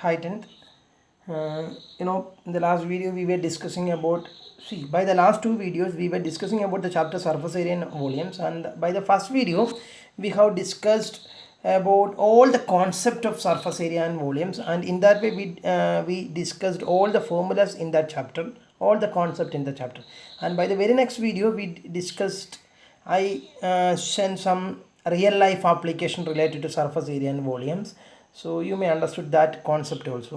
Hi 10th. In the last video we were discussing about, by the last two videos we were discussing about the chapter surface area and volumes, and by the first video we have discussed about all the concept of surface area and volumes, and in that way we discussed all the formulas in that chapter, all the concept in the chapter. And by the very next video we discussed, I sent some real life application related to surface area and volumes, so you may understood that concept also.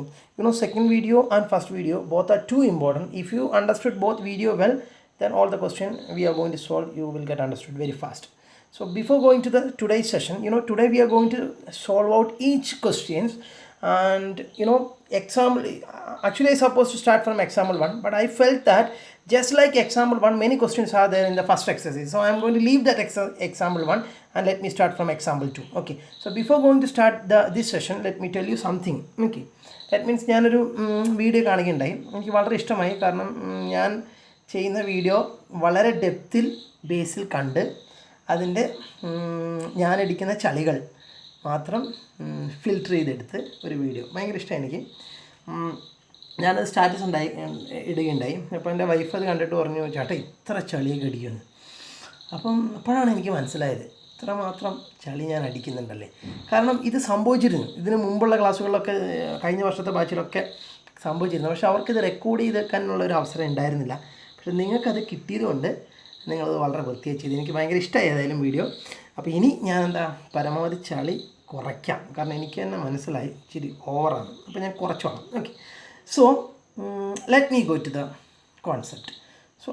Second video and first video both are too important. If you understood both video well, then all the question we are going to solve you will get understood very fast. So before going to the today's session, today we are going to solve out each questions, and example, actually I supposed to start from example 1, but I felt that just like example 1 many questions are there in the first exercise, so I am going to leave that example 1 and let me start from example 2. Okay, so before going to start this session, let me tell you something. Okay, that means ഞാനൊരു video കാണുകയുണ്ടായി. എനിക്ക് വളരെ ഇഷ്ടമായി. കാരണം ഞാൻ ചെയ്യുന്ന video വളരെ ഡെപ്തിൽ ബേസിൽ കണ്ട് അതിൻ്റെ ഞാനെടുക്കുന്ന ചളികൾ മാത്രം ഫിൽറ്റർ ചെയ്തെടുത്ത് ഒരു വീഡിയോ ഭയങ്കര ഇഷ്ടമായി എനിക്ക്. ഞാനത് സ്റ്റാറ്റസ് ഇടുകയുണ്ടായി. അപ്പോൾ എൻ്റെ വൈഫ് അത് കണ്ടിട്ട് പറഞ്ഞു, ചേട്ടാ ഇത്ര ചളിയൊക്കെ അടിക്കുന്നു. അപ്പോഴാണ് എനിക്ക് മനസ്സിലായത് ഇത്രമാത്രം ചളി ഞാൻ അടിക്കുന്നുണ്ടല്ലേ. കാരണം ഇത് സംഭവിച്ചിരുന്നു, ഇതിന് മുമ്പുള്ള ക്ലാസ്സുകളിലൊക്കെ കഴിഞ്ഞ വർഷത്തെ ബാച്ചിലൊക്കെ സംഭവിച്ചിരുന്നു. പക്ഷേ അവർക്കിത് റെക്കോർഡ് ചെയ്തെടുക്കാനുള്ളൊരു അവസരം ഉണ്ടായിരുന്നില്ല. പക്ഷേ നിങ്ങൾക്കത് കിട്ടിയതുകൊണ്ട് നിങ്ങളത് വളരെ വൃത്തിയായി ചെയ്തു. എനിക്ക് ഭയങ്കര ഇഷ്ടമായി ഏതായാലും വീഡിയോ. അപ്പോൾ ഇനി ഞാൻ പരമാവധി ചളി കുറയ്ക്കാം. കാരണം എനിക്ക് തന്നെ മനസ്സിലായി ഇച്ചിരി ഓവറാണ്. അപ്പോൾ ഞാൻ കുറച്ചോളാം. Okay, so let me go to the concept. So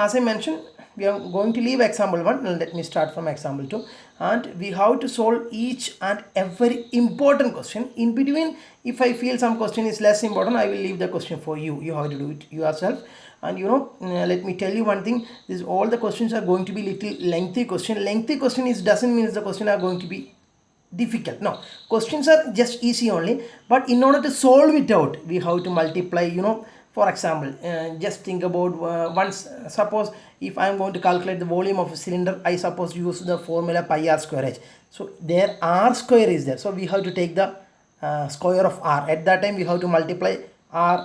as I mentioned, we are going to leave example 1 and let me start from example 2, and we have to solve each and every important question. In between, if I feel some question is less important, I will leave the question for you. You have to do it yourself. And let me tell you one thing, this all the questions are going to be little lengthy question is doesn't mean the question are going to be difficult. No, questions are just easy only, but in order to solve it out we have to multiply. For example, just think about once, suppose if I am going to calculate the volume of a cylinder, I suppose use the formula pi r square h. So there r square is there, so we have to take the square of r. At that time we have to multiply r.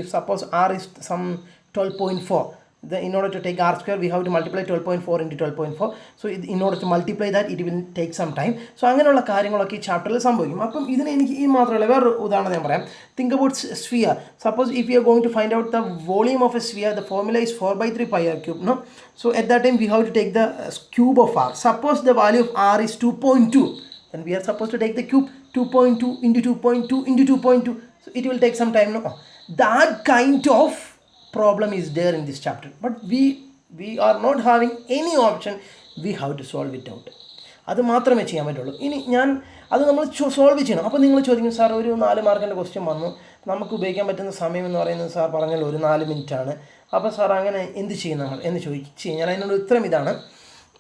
If suppose r is some 12.4, then in order to take r square we have to multiply 12.4 into 12.4. So in order to multiply that it will take some time. So അങ്ങനെയുള്ള കാര്യങ്ങളൊക്കെ ഈ ചാപ്റ്ററിൽ സംഭവിക്കും. അപ്പം ഇതിന് എനിക്ക് ഈ മാത്രമല്ല വേറെ ഉദാഹരണം ഞാൻ പറയാം. Think about sphere. Suppose if you are going to find out the volume of a sphere, the formula is 4/3 pi r cube. No, so at that time we have to take the cube of r. Suppose the value of r is 2.2, then we are supposed to take the cube. 2.2 into 2.2 into 2.2. So it will take some time. No, that kind of problem is there in this chapter, but we are not having any option. We have to solve it out. അത് മാത്രമേ ചെയ്യാൻ പറ്റുള്ളൂ. ഇനി ഞാൻ അത് നമ്മൾ solve ചെയ്യണം. അപ്പോൾ നിങ്ങൾ ചോദിക്കും, സാർ ഒരു 4 മാർക്കിൻ്റെ ക്വസ്റ്റ്യൻ വന്നു, നമുക്ക് ഉപയോഗിക്കാൻ പറ്റുന്ന സമയം എന്ന് പറയുന്നത് സാർ പറഞ്ഞല്ലോ ഒരു 4 മിനിറ്റാണ്. അപ്പോൾ സാർ അങ്ങനെ എന്ത് ചെയ്യും നമ്മൾ എന്ന് ചോദിച്ചു കഴിഞ്ഞാൽ അതിനുള്ള ഉത്തരം ഇതാണ്.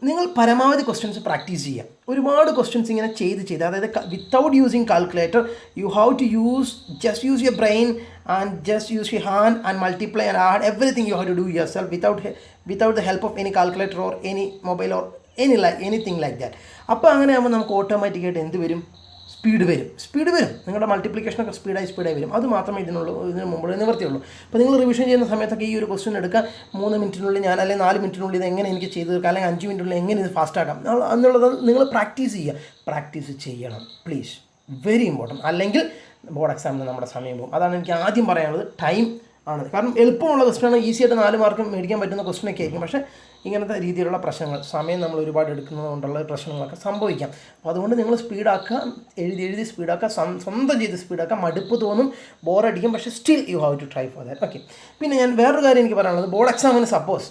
നിങ്ങൾ പരമാവധി ക്വസ്റ്റ്യൻസ് പ്രാക്ടീസ് ചെയ്യുക. ഒരുപാട് ക്വസ്റ്റ്യൻസ് ഇങ്ങനെ ചെയ്ത് അതായത് without using calculator you have to just use your brain and just use your hand and multiply and add everything you have to do yourself without the help of any calculator or any mobile or anything like that. അപ്പോൾ അങ്ങനെ ആകുമ്പോൾ നമുക്ക് ഓട്ടോമാറ്റിക്കായിട്ട് എന്ത് വരും, speed വരും. നിങ്ങളുടെ മൾട്ടിപ്ലിക്കേഷനൊക്കെ സ്പീഡായി വരും. അത് മാത്രമേ ഇതിന് മുമ്പ് നിവർത്തിയുള്ളൂ. അപ്പോൾ നിങ്ങൾ റിവിഷൻ ചെയ്യുന്ന സമയത്തൊക്കെ ഈ ഒരു ക്വസ്റ്റ്യൻ എടുക്കുക, 3 മിനിറ്റിനുള്ളിൽ ഞാൻ അല്ലെങ്കിൽ 4 മിനിറ്റിനുള്ളിൽ ഇത് എങ്ങനെ എനിക്ക് ചെയ്ത് തീർക്കാം, അല്ലെങ്കിൽ 5 മിനിറ്റിനുള്ളിൽ എങ്ങനെ ഇത് ഫാസ്റ്റാക്കാം എന്നുള്ളത് നിങ്ങൾ പ്രാക്ടീസ് ചെയ്യണം പ്ലീസ്. Very important. അല്ലെങ്കിൽ ബോർഡ് എക്സാമിന് നമ്മുടെ സമയം പോകും. അതാണ് എനിക്ക് ആദ്യം പറയാനുള്ളത്. ടൈം ആണ്. കാരണം എളുപ്പമുള്ള ക്വസ്റ്റ്യനാണ്, ഈസിയായിട്ട് 4 മാർക്ക് മേടിക്കാൻ പറ്റുന്ന ക്വസ്റ്റ്യനൊക്കെ ആയിരിക്കും. പക്ഷേ ഇങ്ങനത്തെ രീതിയിലുള്ള പ്രശ്നങ്ങൾ, സമയം നമ്മൾ ഒരുപാട് എടുക്കുന്നത് കൊണ്ടുള്ള പ്രശ്നങ്ങളൊക്കെ സംഭവിക്കാം. അപ്പോൾ അതുകൊണ്ട് നിങ്ങൾ സ്പീഡാക്കുക, എഴുതി സ്പീഡാക്കുക, സ്വന്തം ചെയ്ത് സ്പീഡാക്കുക. മടുപ്പ് തോന്നും, ബോറടിക്കും, പക്ഷേ still you have to try for that. Okay, പിന്നെ ഞാൻ വേറൊരു കാര്യം എനിക്ക് പറയാനുള്ളത്, ബോർഡ് എക്സാമിന് സപ്പോസ്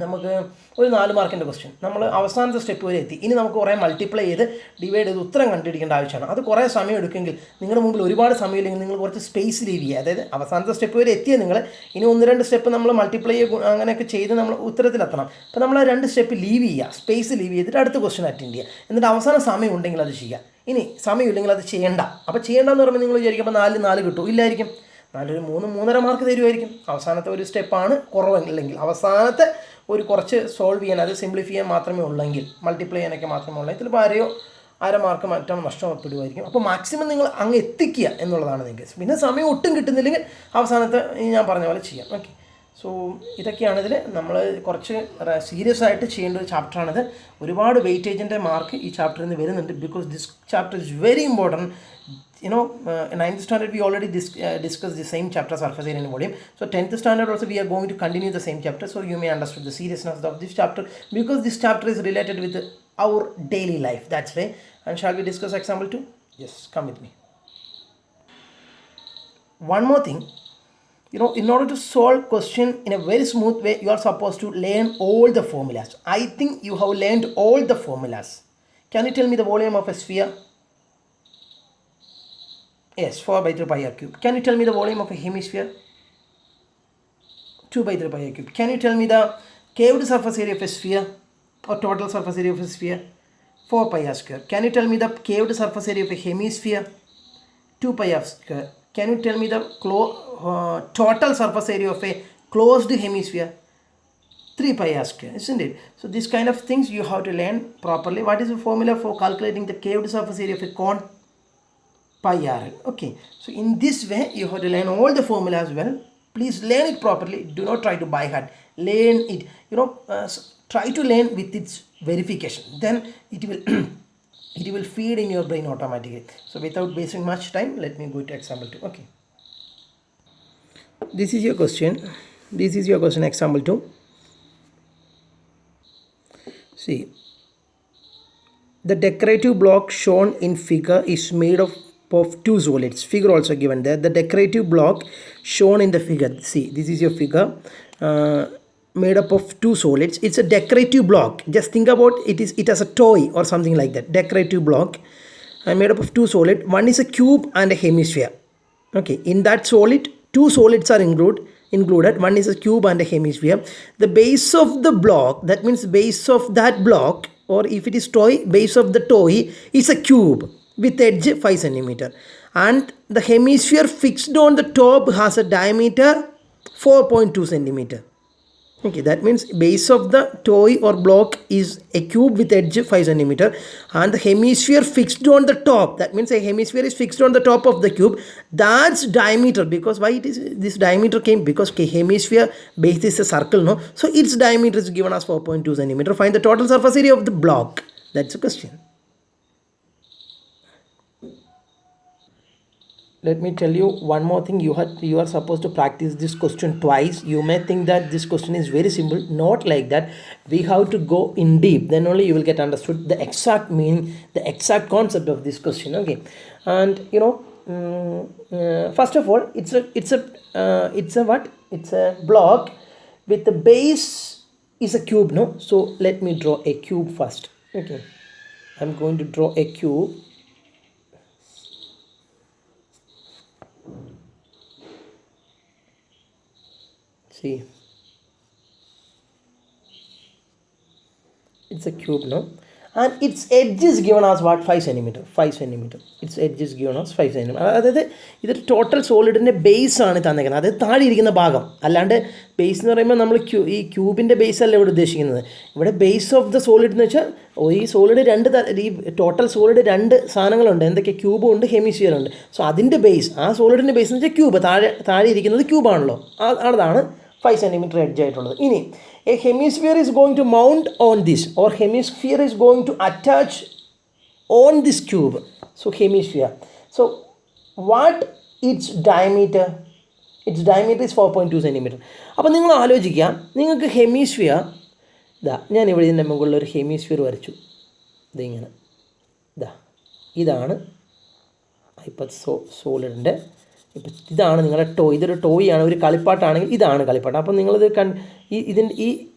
നമുക്ക് ഒരു 4 മാർക്കിൻ്റെ ക്വസ്റ്റ്യൻ നമ്മൾ അവസാനത്തെ സ്റ്റെപ്പ് വരെ എത്തി. ഇനി നമുക്ക് കുറേ മൾട്ടിപ്ലൈ ചെയ്ത് ഡിവൈഡ് ചെയ്ത് ഉത്തരം കണ്ടുപിടിക്കേണ്ട ആവശ്യമാണ്. അത് കുറേ സമയം എടുക്കുമെങ്കിൽ നിങ്ങളുടെ മുമ്പിൽ ഒരുപാട് സമയമില്ലെങ്കിൽ നിങ്ങൾ കുറച്ച് സ്പേസ് ലീവ് ചെയ്യുക. അതായത് അവസാനത്തെ സ്റ്റെപ്പ് വരെ എത്തിയ നിങ്ങൾ ഇനി 1-2 സ്റ്റെപ്പ് നമ്മൾ മൾട്ടിപ്ലൈ അങ്ങനെയൊക്കെ ചെയ്ത് നമ്മൾ ഉത്തരത്തിലെത്തണം. അപ്പോൾ നമ്മൾ ആ 2 സ്റ്റെപ്പ് ലീവ് ചെയ്യുക, സ്പേസ് ലീവ് ചെയ്തിട്ട് അടുത്ത ക്വസ്റ്റ്യൻ അറ്റൻഡ് ചെയ്യുക. എന്നിട്ട് അവസാന സമയം ഉണ്ടെങ്കിൽ അത് ചെയ്യുക. ഇനി സമയമില്ലെങ്കിൽ അത് ചെയ്യേണ്ട. അപ്പോൾ ചെയ്യേണ്ടതെന്ന് പറയുമ്പോൾ നിങ്ങൾ വിചാരിക്കുമ്പോൾ 4 കിട്ടും, ഇല്ലായിരിക്കും. 3-3.5 മാർക്ക് തരുമായിരിക്കും. അവസാനത്തെ ഒരു സ്റ്റെപ്പാണ് കുറവല്ലെങ്കിൽ, അവസാനത്തെ ഒരു കുറച്ച് സോൾവ് ചെയ്യാൻ, അത് സിംപ്ലിഫൈ ചെയ്യാൻ മാത്രമേ ഉള്ളെങ്കിൽ, മൾട്ടിപ്ലൈ ചെയ്യാനൊക്കെ മാത്രമേ ഉള്ളെങ്കിൽ ചിലപ്പോൾ ആരെയോ അര മാർക്ക് മറ്റോ നഷ്ടപ്പെടുമായിരിക്കും. അപ്പോൾ മാക്സിമം നിങ്ങൾ അങ്ങ് എത്തിക്കുക എന്നുള്ളതാണ് നിങ്ങൾക്ക്. പിന്നെ സമയം ഒട്ടും കിട്ടുന്നില്ലെങ്കിൽ അവസാനത്തെ ഞാൻ പറഞ്ഞ പോലെ ചെയ്യാം. ഓക്കെ, സോ ഇതൊക്കെയാണ് ഇതിൽ നമ്മൾ കുറച്ച് സീരിയസ് ആയിട്ട് ചെയ്യേണ്ട ഒരു ചാപ്റ്ററാണിത്. ഒരുപാട് വെയിറ്റേജിൻ്റെ മാർക്ക് ഈ ചാപ്റ്ററിൽ നിന്ന് വരുന്നുണ്ട്. Because this chapter is very important. In 9th standard we already discussed the same chapter, surface area and volume. So 10th standard also we are going to continue the same chapter, so you may understand the seriousness of this chapter, because this chapter is related with our daily life. That's why. And shall we discuss example 2? Yes, come with me. One more thing, in order to solve question in a very smooth way, you are supposed to learn all the formulas. I think you have learned all the formulas. Can you tell me the volume of a sphere? Yes, 4 by 3 pi r cube. Can you tell me the volume of a hemisphere? 2 by 3 pi r cube. Can you tell me the caved surface area of a sphere, or total surface area of a sphere? 4 pi r square. Can you tell me the caved surface area of a hemisphere? 2 pi r square. Can you tell me the total surface area of a closed hemisphere? 3 pi r square, isn't it? So this kind of things you have to learn properly. What is the formula for calculating the caved surface area of a cone? Pi r. Okay, so in this way you have to learn all the formulas well. Please learn it properly. Do not try to by heart. Learn it. Try to learn with its verification. Then it will it will feed in your brain automatically. So without wasting much time, let me go to example 2. Okay, this is your question. This is your question, example 2. See, the decorative block shown in figure is made of two solids. Figure also given there. The decorative block shown in the figure, see, this is your figure, made up of two solids. It's a decorative block. Just think about it as a toy or something like that. Decorative block made up of two solids. One is a cube and a hemisphere. Okay, in that solid, two solids are included. One is a cube and a hemisphere. The base of the block, that means base of that block, or if it is toy, base of the toy is a cube with edge 5 centimeter, and the hemisphere fixed on the top has a diameter 4.2 centimeter. Okay, that means base of the toy or block is a cube with edge 5 centimeter, and the hemisphere fixed on the top, that means a hemisphere is fixed on the top of the cube. That's diameter. Because why it is this diameter came? Because hemisphere base is a circle, no? So its diameter is given as 4.2 centimeter. Find the total surface area of the block. That's the question. Let me tell you one more thing. You are supposed to practice this question twice. You may think that this question is very simple. Not like that. We have to go in deep. Then only you will get understood the exact meaning, the exact concept of this question. Okay, and first of all, it's a block with the base is a cube, no? So let me draw a cube first. Okay, I'm going to draw a cube. See, it's a cube, no? And its edge is given as what? 5 centimeter. 5 centimeter. Its edge is given as 5 centimeter. അതായത് ഇത് total സോളിഡിൻ്റെ base ആണ് തന്നിരിക്കുന്നത്. അതായത് താഴെ ഇരിക്കുന്ന ഭാഗം. അല്ലാണ്ട് base എന്ന് പറയുമ്പോൾ നമ്മൾ ഈ ക്യൂബിൻ്റെ ബേസ് അല്ല ഇവിടെ ഉദ്ദേശിക്കുന്നത്. ഇവിടെ ബേസ് ഓഫ് ദ സോളിഡ് എന്ന് വെച്ചാൽ ഈ സോളിഡ് ഈ ടോട്ടൽ സോളിഡ് രണ്ട് സാധനങ്ങളുണ്ട്. എന്തൊക്കെ? ക്യൂബും ഉണ്ട്, ഹെമിസ്ഫിയർ ഉണ്ട്. സോ അതിൻ്റെ ബേസ്, ആ സോളിഡിൻ്റെ ബേസ് എന്ന് വെച്ചാൽ ക്യൂബ്. താഴെ ഇരിക്കുന്നത് ക്യൂബാണല്ലോ. അതാണ് 5 centimeter edge ആയിട്ടുള്ളത്. ഇനി a hemisphere is going to mount on this, or hemisphere is going to attach on this cube. So hemisphere. So what its diameter? Its diameter is 4.2 centimeter. അപ്പോൾ നിങ്ങൾ ആലോചിക്കുക, നിങ്ങൾക്ക് ഹെമിസ്ഫിയർ ഞാൻ ഇവിടെ ഇതിൻ്റെ മുകളിൽ ഒരു ഹെമിസ്ഫിയർ വരച്ചു. ഇതിങ്ങനെ ഇതാണ് ഇപ്പോൾ സോളിഡിൻ്റെ. ഇപ്പം ഇതാണ് നിങ്ങളുടെ ടോയ്. ഇതൊരു ടോയ് ആണ്, ഒരു കളിപ്പാട്ടാണെങ്കിൽ ഇതാണ് കളിപ്പാട്ടം. അപ്പം നിങ്ങളിത്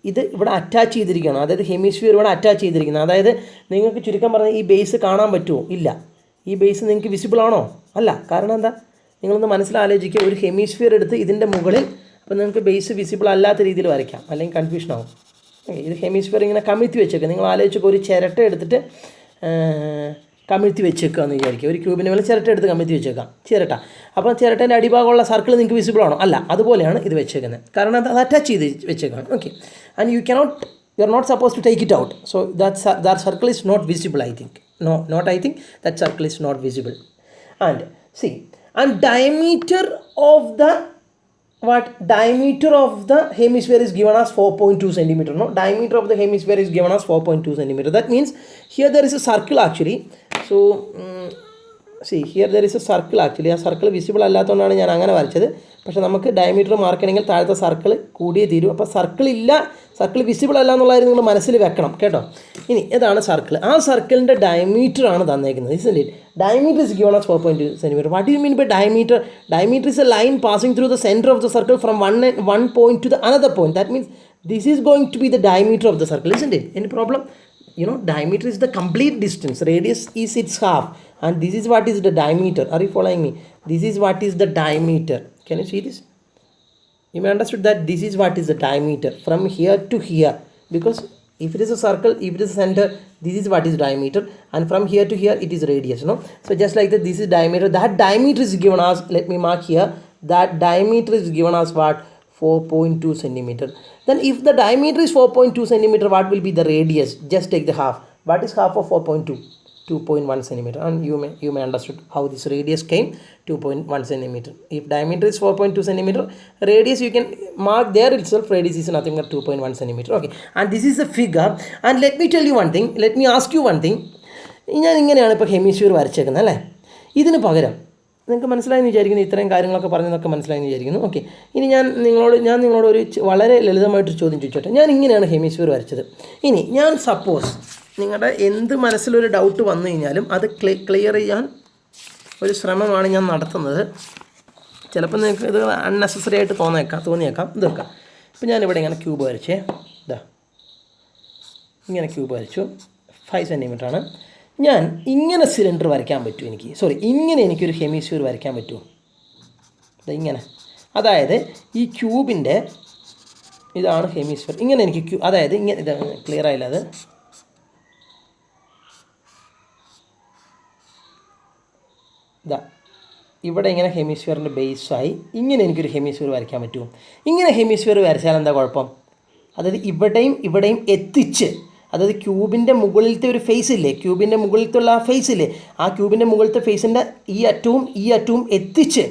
ഇത് ഇവിടെ അറ്റാച്ച് ചെയ്തിരിക്കുകയാണ്. അതായത് ഹെമിസ്ഫിയർ ഇവിടെ അറ്റാച്ച് ചെയ്തിരിക്കുന്നത്. അതായത് നിങ്ങൾക്ക് ചുരുക്കം പറഞ്ഞാൽ ഈ ബേസ് കാണാൻ പറ്റുമോ? ഇല്ല. ഈ ബേസ് നിങ്ങൾക്ക് വിസിബിൾ ആണോ? അല്ല. കാരണം എന്താ? നിങ്ങളൊന്ന് മനസ്സിലാലോചിക്കുക. ഒരു ഹെമിസ്ഫിയർ എടുത്ത് ഇതിൻ്റെ മുകളിൽ, അപ്പോൾ നിങ്ങൾക്ക് ബേസ് വിസിബിൾ അല്ലാത്ത രീതിയിൽ വരയ്ക്കാം, അല്ലെങ്കിൽ കൺഫ്യൂഷൻ ആവും. ഇത് ഹെമിസ്ഫിയർ ഇങ്ങനെ കമിഴ്ത്തി വെച്ചേക്കുക. നിങ്ങൾ ആലോചിച്ചൊക്കെ ഒരു ചിരട്ട എടുത്തിട്ട് കമിഴ്ത്തി വെച്ചേക്കുക എന്ന് വിചാരിക്കുക. ഒരു ക്യൂബിൻ്റെ മേലെ ചിരട്ട എടുത്ത് കമിഴ്ത്തി വെച്ചേക്കാം, ചിരട്ട. അപ്പോൾ ചിരട്ടേൻ്റെ അടിഭാഗമുള്ള സർക്കിൾ നിങ്ങൾക്ക് വിസിബിൾ ആണോ? അല്ല. അതുപോലെയാണ് ഇത് വെച്ചേക്കുന്നത്. കാരണം അത് അറ്റാച്ച് ചെയ്ത് വെച്ചേക്കാണ്. Okay, and you are not suppose to take it out. So that circle is not visible, I think. No, not I think. That circle is not visible. And see, and diameter of the hemisphere is given as 4.2 centimeter. No, diameter of the hemisphere is given as 4.2 centimeter. That means here there is a circle actually. So see, here there is a circle actually. ആ circle visible അല്ലാത്തതുകൊണ്ടാണ് ഞാൻ അങ്ങനെ വരച്ചത്. പക്ഷേ നമുക്ക് diameter mark ചെയ്യണമെങ്കിൽ താഴത്തെ circle കൂടിയേ തീരും. അപ്പോൾ സർക്കിൾ വിസിബിൾ അല്ല എന്നുള്ളതായിരുന്നു നിങ്ങൾ മനസ്സിൽ വെക്കണം കേട്ടോ. ഇനി ഇതാണ് സർക്കിൾ. ആ സർക്കിളിൻ്റെ ഡയമീറ്റർ ആണ് തന്നേക്കുന്നത്. ഇസ്ന്റ് it? Diameter is given as 4.2 centimeter. What do you mean by diameter? Diameter is a line passing through the center of the circle from one point to the another point. That means this is going to be the diameter of the circle, isn't it? Any problem? You know, diameter is the complete distance. Radius is its half. And this is what is the diameter. Are you following me? This is what is the diameter. Can you see this? You may understood that this is what is the diameter from here to here. Because if it is a circle, if it is a center, this is what is diameter, and from here to here it is radius, no? So just like that, this is diameter. That diameter is given as, let me mark here, that diameter is given as what? 4.2 centimeter. Then if the diameter is 4.2 centimeter, what will be the radius? Just take the half. What is half of 4.2? 2.1 centimeter. And you may understood how this radius came. 2.1 centimeter. If diameter is 4.2 centimeter, radius you can mark there itself. Radius is nothing but 2.1 centimeter. Okay. And this is the figure. And let me tell you one thing. Let me ask you one thing. ഞാൻ ഇങ്ങനെയാണ് ഇപ്പോൾ hemisphere വരച്ചേക്കുന്നത് അല്ലേ. ഇതിന് പകരം നിങ്ങൾക്ക് മനസ്സിലായെന്ന് വിചാരിക്കുന്നു. ഇത്രയും കാര്യങ്ങളൊക്കെ പറഞ്ഞതൊക്കെ മനസ്സിലായെന്ന് വിചാരിക്കുന്നു. ഓക്കെ. ഇനി ഞാൻ നിങ്ങളോട് ഒരു വളരെ ലളിതമായിട്ടൊരു ചോദ്യം ചോദിച്ചോട്ടെ. ഞാൻ ഇങ്ങനെയാണ് ഹെമിസ്ഫിയർ വരച്ചത്. ഇനി ഞാൻ സപ്പോസ് നിങ്ങളുടെ എന്ത് മനസ്സിലൊരു ഡൗട്ട് വന്നു കഴിഞ്ഞാലും അത് ക്ലിയർ ചെയ്യാൻ ഒരു ശ്രമമാണ് ഞാൻ നടത്തുന്നത്. ചിലപ്പോൾ നിങ്ങൾക്ക് ഇത് അൺനെസസറി ആയിട്ട് തോന്നിയേക്കാം. ഇതൊക്കെ ഇപ്പോൾ ഞാനിവിടെ ഇങ്ങനെ ക്യൂബ് വരച്ചേ. ഇങ്ങനെ ക്യൂബ് വരച്ചു. 5 സെൻറ്റിമീറ്റർ ആണ്. ഞാൻ ഇങ്ങനെ സിലിണ്ടർ വരയ്ക്കാൻ പറ്റും എനിക്ക്. ഇങ്ങനെ എനിക്കൊരു ഹെമിസ്ഫിയർ വരയ്ക്കാൻ പറ്റുമോ? ഇങ്ങനെ. അതായത് ഈ ക്യൂബിൻ്റെ ഇതാണ് ഹെമിസ്ഫിയർ. ഇങ്ങനെ എനിക്ക് അതായത് ഇങ്ങനെ ഇത് ക്ലിയർ ആയില്ല. അത് ഇവിടെ ഇങ്ങനെ ഹെമിസ്ഫിയറിൻ്റെ ബേസായി ഇങ്ങനെ എനിക്കൊരു ഹെമിസ്ഫിയർ വരയ്ക്കാൻ പറ്റുമോ? ഇങ്ങനെ ഹെമിസ്ഫിയർ വരച്ചാൽ എന്താ കുഴപ്പം? അതായത് ഇവിടെയും എത്തിച്ച്, അതായത് ക്യൂബിൻ്റെ മുകളിലത്തെ ഒരു ഫേസ് ഇല്ലേ, ക്യൂബിൻ്റെ മുകളിലത്തുള്ള ആ ഫേസ് ഇല്ലേ, ആ ക്യൂബിൻ്റെ മുകളിലത്തെ ഫേസിൻ്റെ ഈ അറ്റവും എത്തിച്ച്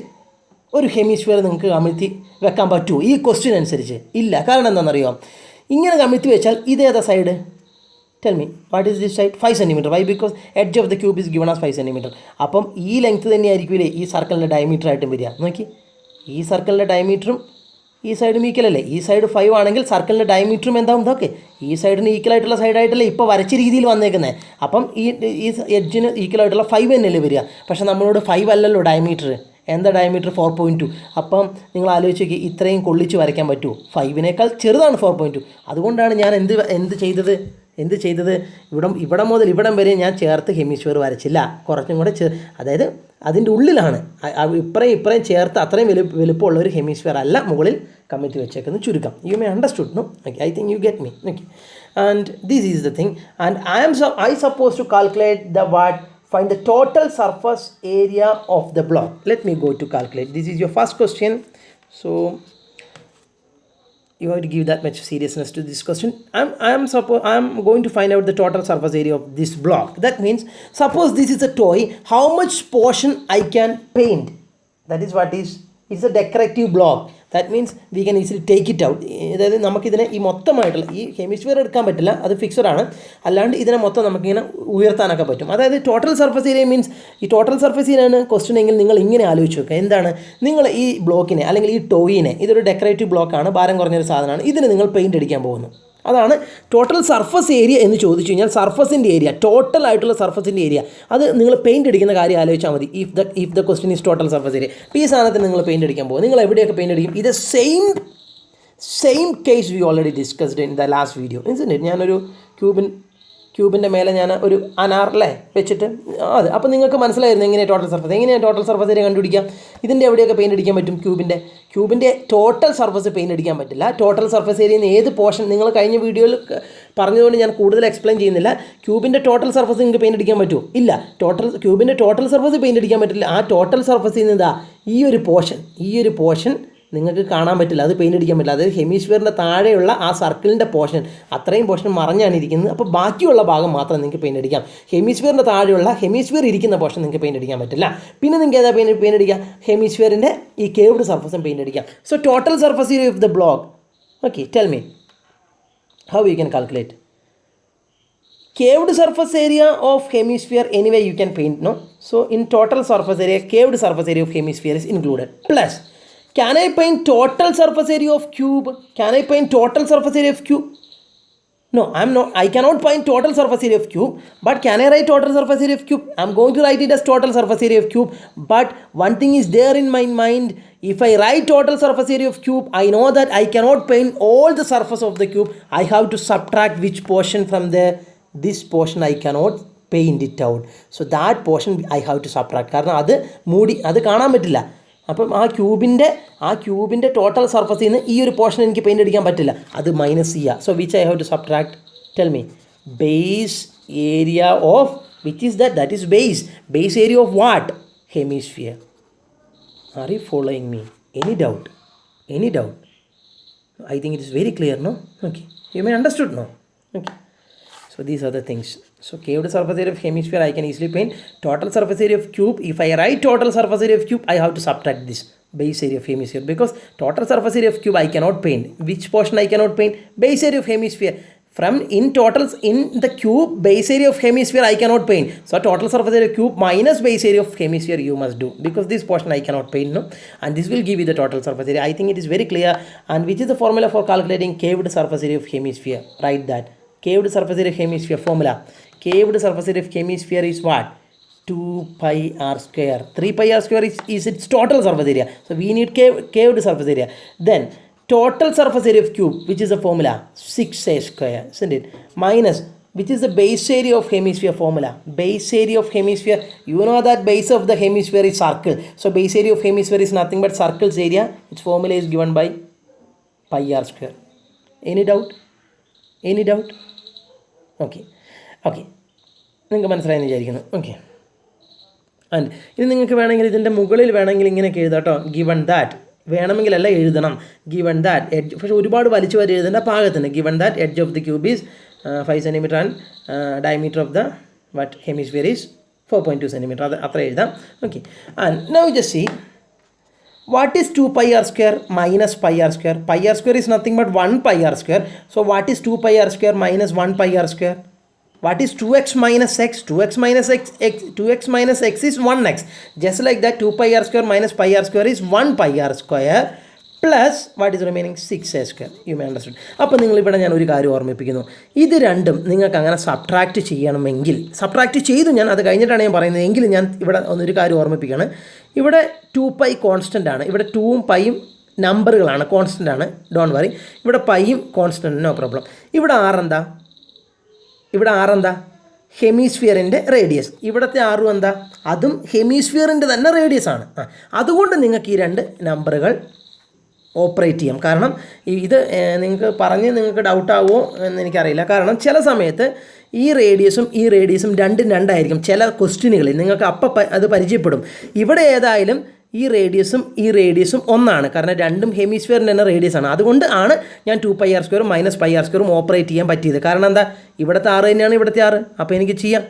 ഒരു ഹെമിസ്ഫിയർ നിങ്ങൾക്ക് കമിഴ്ത്തി വെക്കാൻ പറ്റുമോ ഈ ക്വസ്റ്റ്യൻ അനുസരിച്ച്? ഇല്ല. കാരണം എന്താണെന്നറിയോ? ഇങ്ങനെ കമിഴ്ത്തി വെച്ചാൽ ഇതേതാ side? Tell me, what is this side? 5 centimeter. Why? Because edge of the cube is given as 5 centimeter. അപ്പം ഈ ലെങ്ത്ത് തന്നെയായിരിക്കില്ലേ ഈ സർക്കിളിൻ്റെ ഡയമീറ്റർ ആയിട്ടും വരിക. നോക്കി, ഈ സർക്കിളിൻ്റെ ഡയമീറ്ററും ഈ സൈഡും ഈക്വൽ അല്ലേ? ഈ സൈഡ് 5 ആണെങ്കിൽ സർക്കിളിൻ്റെ ഡയമീറ്ററും എന്താവും? ഇതൊക്കെ ഈ സൈഡിന് ഈക്വൽ ആയിട്ടുള്ള സൈഡായിട്ടല്ലേ ഇപ്പോൾ വരച്ച രീതിയിൽ വന്നേക്കുന്നത്. അപ്പം ഈ എഡ്ജിന് ഈക്വൽ ആയിട്ടുള്ള 5 തന്നെയല്ലേ വരിക. പക്ഷേ നമ്മളോട് 5 അല്ലല്ലോ ഡയമീറ്റർ. എന്താ ഡയമീറ്റർ? 4.2. അപ്പം നിങ്ങൾ ആലോചിച്ച് നോക്കി, ഇത്രയും കൊള്ളിച്ച് വരയ്ക്കാൻ പറ്റുമോ? 5-നേക്കാൾ ചെറുതാണ് 4.2. അതുകൊണ്ടാണ് ഞാൻ എന്ത് ചെയ്തത്? ഇവിടെ മുതൽ ഇവിടം വരെ ഞാൻ ചേർത്ത് ഹെമിസ്ഫിയർ വരച്ചില്ല. കുറച്ചും കൂടെ അതായത് അതിൻ്റെ ഉള്ളിലാണ് ഇപ്പറയും ചേർത്ത് അത്രയും വലുപ്പമുള്ള ഒരു ഹെമിസ്ഫിയർ അല്ല മുകളിൽ കമ്മിറ്റി വെച്ചേക്കുന്നത് ചുരുക്കം. You may understood, no? Okay, I think you get me. Okay, and this is the thing. And I suppose to calculate the find the total surface area of the block. Let me go to calculate. This is your first question. So you have to give that much seriousness to this question. I'm going to find out the total surface area of this block. That means, suppose this is a toy, how much portion I can paint? That is what is, it's a decorative block. That means we can easily take it out. അതായത് നമുക്കിതിനെ ഈ മൊത്തമായിട്ടുള്ള ഈ hemisphere എടുക്കാൻ പറ്റില്ല, അത് fixed ആണ്. അല്ലാണ്ട് ഇതിനെ മൊത്തം നമുക്കിങ്ങനെ ഉയർത്താനൊക്കെ പറ്റും. അതായത് ടോട്ടൽ സർഫസ് ഏരിയ മീൻസ് ഈ ടോട്ടൽ സർഫസ് ഏരിയയാണ് ക്വസ്റ്റ്യൻ എങ്കിൽ നിങ്ങൾ ഇങ്ങനെ ആലോചിച്ച് നോക്കുക. എന്താണ്? നിങ്ങൾ ഈ ബ്ലോക്കിനെ അല്ലെങ്കിൽ ഈ ടോയിനെ, ഇതൊരു ഡെക്കറേറ്റീവ് ബ്ലോക്കാണ്, ഭാരം കുറഞ്ഞൊരു സാധനമാണ്, ഇതിന് നിങ്ങൾ പെയിൻറ്റ് അടിക്കാൻ പോകുന്നു. അതാണ് ടോട്ടൽ സർഫസ് ഏരിയ എന്ന് ചോദിച്ചു കഴിഞ്ഞാൽ സർഫസിൻ്റെ ഏരിയ, ടോട്ടൽ ആയിട്ടുള്ള സർഫസിൻ്റെ ഏരിയ, അത് നിങ്ങൾ പെയിൻറ്റ് അടിക്കുന്ന കാര്യം ആലോചിച്ചാൽ മതി. If the question is total surface area. ഈ സാധനത്തിന് നിങ്ങൾ പെയിൻറ്റ് അടിക്കാൻ പോകും. നിങ്ങൾ എവിടെയൊക്കെ പെയിൻറ്റ് അടിക്കും? ഇത് same case we already discussed in the last video. Means ഞാനൊരു ക്യൂബിൻ്റെ മേലെ ഞാൻ ഒരു അനാറിലെ വെച്ചിട്ട് അത് അപ്പോൾ നിങ്ങൾക്ക് മനസ്സിലായിരുന്നു എങ്ങനെയാണ് ടോട്ടൽ സർഫസ് ഏരിയ കണ്ടുപിടിക്കാം. ഇതിൻ്റെ എവിടെയൊക്കെ പെയിൻറ്റ് അടിക്കാൻ പറ്റും? ക്യൂബിൻ്റെ ടോട്ടൽ സർഫസ് പെയിൻറ്റ് അടിക്കാൻ പറ്റില്ല. ടോട്ടൽ സർഫസ് ഏരിയയിൽ നിന്ന് ഏത് പോർഷൻ നിങ്ങൾ കഴിഞ്ഞ വീഡിയോയിൽ പറഞ്ഞതുകൊണ്ട് ഞാൻ കൂടുതൽ എക്സ്പ്ലെയിൻ ചെയ്യുന്നില്ല. ക്യൂബിൻ്റെ ടോട്ടൽ സർഫസ് നിങ്ങൾക്ക് പെയിൻറ്റ് അടിക്കാൻ പറ്റുമോ? ഇല്ല. ക്യൂബിൻ്റെ ടോട്ടൽ സർഫസ് പെയിൻറ്റ് അടിക്കാൻ പറ്റില്ല. ആ ടോട്ടൽ സർഫസിൽ നിന്ന് ഈ ഒരു പോർഷൻ നിങ്ങൾക്ക് കാണാൻ പറ്റില്ല, അത് പെയിൻ്റ് അടിക്കാൻ പറ്റില്ല. അതായത് ഹെമിസ്ഫിയറിൻ്റെ താഴെയുള്ള ആ സർക്കിളിൻ്റെ പോർഷൻ, അത്രയും പോർഷൻ മറഞ്ഞാണ് ഇരിക്കുന്നത്. അപ്പോൾ ബാക്കിയുള്ള ഭാഗം മാത്രം നിങ്ങൾക്ക് പെയിൻ്റ് അടിക്കാം. ഹെമിസ്ഫിയറിൻ്റെ താഴെയുള്ള ഹെമിസ്ഫിയർ ഇരിക്കുന്ന പോർഷൻ നിങ്ങൾക്ക് പെയിൻ്റ് അടിക്കാൻ പറ്റില്ല. പിന്നെ നിങ്ങൾക്ക് ഏതാ പെയിൻ്റ് അടിക്കാം? ഹെമിസ്ഫിയറിൻ്റെ ഈ കേവ്ഡ് സർഫസും പെയിൻ്റ് അടിക്കാം. So total surface area of the block, okay, tell me how you can calculate. Caved surface area of hemisphere, anyway you can paint, no? So in total surface area, caved surface area of hemisphere is included. Plus, can I paint total surface area of cube? Can I paint total surface area of cube? No, I cannot find total surface area of cube, but can I write total surface area of cube? I'm going to write it as total surface area of cube, but one thing is there in my mind. If I write total surface area of cube, I know that I cannot paint all the surface of the cube. I have to subtract which portion from this portion I cannot paint it out. So that portion I have to subtract. കാരണം അത് കാണാൻ പറ്റില്ല. അപ്പം ആ ക്യൂബിൻ്റെ total സർഫസിൽ നിന്ന് ഈ ഒരു പോർഷൻ എനിക്ക് പെയിൻ്റ് അടിക്കാൻ പറ്റില്ല, അത് മൈനസ് ചെയ്യുക. So which I have to subtract? Tell me. Base area of which is that is base area of what? Hemisphere. Are you following me? Any doubt? I think it is very clear, no? Okay. You may understood, no? Okay. So these are the things. So caved surface area of hemisphere I can easily paint. Total surface area of cube, if I write total surface area of cube, I have to subtract this base area of hemisphere, because total surface area of cube I cannot paint. Which portion I cannot paint? Base area of hemisphere. From in the cube, base area of hemisphere I cannot paint. So total surface area of cube minus base area of hemisphere you must do, because this portion I cannot paint, no? And this will give you the total surface area. I think it is very clear. And which is the formula for calculating caved surface area of hemisphere? Write that. Caved surface area of hemisphere formula. Caved surface area of hemisphere is what? 2 pi r square. 3 pi r square is its total surface area. So we need caved surface area. Then total surface area of cube, which is the formula, 6a square, isn't it? Minus, which is the base area of hemisphere formula. Base area of hemisphere, you know that base of the hemisphere is circle. So base area of hemisphere is nothing but circle's area. Its formula is given by pi r square. Any doubt? Okay. നിങ്ങൾക്ക് മനസ്സിലായെന്ന് വിചാരിക്കുന്നു. Okay. And ഇനി നിങ്ങൾക്ക് വേണമെങ്കിൽ ഇതിൻ്റെ മുകളിൽ വേണമെങ്കിൽ ഇങ്ങനെയൊക്കെ എഴുതാം കേട്ടോ. ഗിവൺ ദാറ്റ്, വേണമെങ്കിലല്ല എഴുതണം. ഗിവൺ ദാറ്റ് എഡ്ജ്, പക്ഷേ ഒരുപാട് വലിച്ചു വരെ എഴുതേണ്ട പാകത്തിന്. Given that edge of the cube is 5 cm and diameter of the hemisphere is 4.2 cm. അത് അത്ര എഴുതാം. Okay. And now just see what is 2 pi r square minus pi r square? Pi r square is nothing but 1 pi r square. So what is 2 pi r square minus 1 pi r square? What is 2x minus x? 2x minus x is 1x. Just like that, 2 pi r square minus pi r square is 1 pi r square plus what is remaining? 6a square. You may understand. അപ്പോൾ നിങ്ങളിവിടെ ഞാൻ ഒരു കാര്യം ഓർമ്മിപ്പിക്കുന്നു. ഇത് രണ്ടും നിങ്ങൾക്ക് അങ്ങനെ സബ്ട്രാക്റ്റ് ചെയ്യണമെങ്കിൽ, സബ്ട്രാക്റ്റ് ചെയ്തു ഞാൻ, അത് കഴിഞ്ഞിട്ടാണ് ഞാൻ പറയുന്നത്, എങ്കിലും ഞാൻ ഇവിടെ ഒരു കാര്യം ഓർമ്മിപ്പിക്കുകയാണ്. ഇവിടെ 2 pi കോൺസ്റ്റൻ്റ് ആണ്. ഇവിടെ 2ഉം പൈയും നമ്പറുകളാണ്, കോൺസ്റ്റൻ്റ് ആണ്, ഡോണ്ട് വറി. ഇവിടെ പൈയും കോൺസ്റ്റൻ്റ്, നോ പ്രോബ്ലം. ഇവിടെ ആർ എന്താ? ഹെമിസ്ഫിയറിൻ്റെ റേഡിയസ്. ഇവിടുത്തെ ആറും എന്താ? അതും ഹെമിസ്ഫിയറിൻ്റെ തന്നെ റേഡിയസ് ആണ്. അതുകൊണ്ട് നിങ്ങൾക്ക് ഈ രണ്ട് നമ്പറുകൾ ഓപ്പറേറ്റ് ചെയ്യാം. കാരണം ഇത് നിങ്ങൾക്ക് ഡൗട്ടാവുമോ എന്ന് എനിക്കറിയില്ല. കാരണം ചില സമയത്ത് ഈ റേഡിയസും രണ്ടും രണ്ടായിരിക്കും. ചില ക്വസ്റ്റ്യനുകളിൽ നിങ്ങൾക്ക് അപ്പം അത് പരിചയപ്പെടും. ഇവിടെ ഏതായാലും ഈ റേഡിയസും ഒന്നാണ്. കാരണം രണ്ടും ഹെമിസ്ഫിയറിൻ്റെ തന്നെ റേഡിയസ് ആണ്. അതുകൊണ്ട് ആണ് ഞാൻ 2 pi r square minus pi r square operate ചെയ്യാൻ പറ്റിയത്. കാരണം എന്താ? ഇവിടുത്തെ 6 തന്നെയാണ് ഇവിടുത്തെ 6. അപ്പോൾ എനിക്ക് ചെയ്യാം.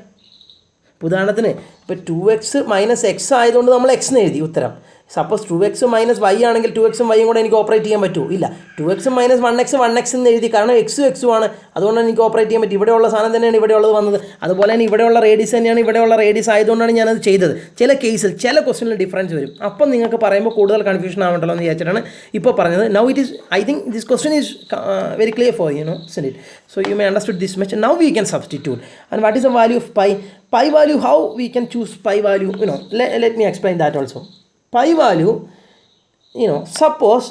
ഉദാഹരണത്തിന് ഇപ്പോൾ 2x മൈനസ് എക്സ് ആയതുകൊണ്ട് നമ്മൾ എക്സ് എന്ന് എഴുതി ഉത്തരം. സപ്പോസ് 2x മൈനസ് വൈ ആണെങ്കിൽ 2x വൈയും കൂടെ എനിക്ക് ഓപ്പറേറ്റ് ചെയ്യാൻ പറ്റുമോ? ഇല്ല. 2x മൈനസ് 1x എന്ന് എഴുതി. കാരണം എക്സും ആണ്, അതുകൊണ്ടാണ് എനിക്ക് ഓപ്പറേറ്റ് ചെയ്യാൻ പറ്റും. ഇവിടെയുള്ള സാധനം തന്നെയാണ് ഇവിടെയുള്ളത് വന്നത്. അതുപോലെ തന്നെ ഇവിടെയുള്ള റേഡിയസ് തന്നെയാണ് ഇവിടെയുള്ള റേഡിയസ് ആയതുകൊണ്ടാണ് ഞാനത് ചെയ്തത്. ചില കേസിൽ ചില ക്വസ്റ്റ്യനിൽ ഡിഫറൻസ് വരും. അപ്പം നിങ്ങൾക്ക് പറയുമ്പോൾ കൂടുതൽ കൺഫ്യൂഷൻ ആവണ്ടല്ലോ എന്ന് വിചാരിച്ചിട്ടാണ് ഇപ്പോൾ പറഞ്ഞത്. Now it is, I think this question is very clear for you know, isn't it? So you may understood this much. Now we can substitute. And what is the value of pi? Pi value, how we can choose pi value? Let me explain that also. Pi value, suppose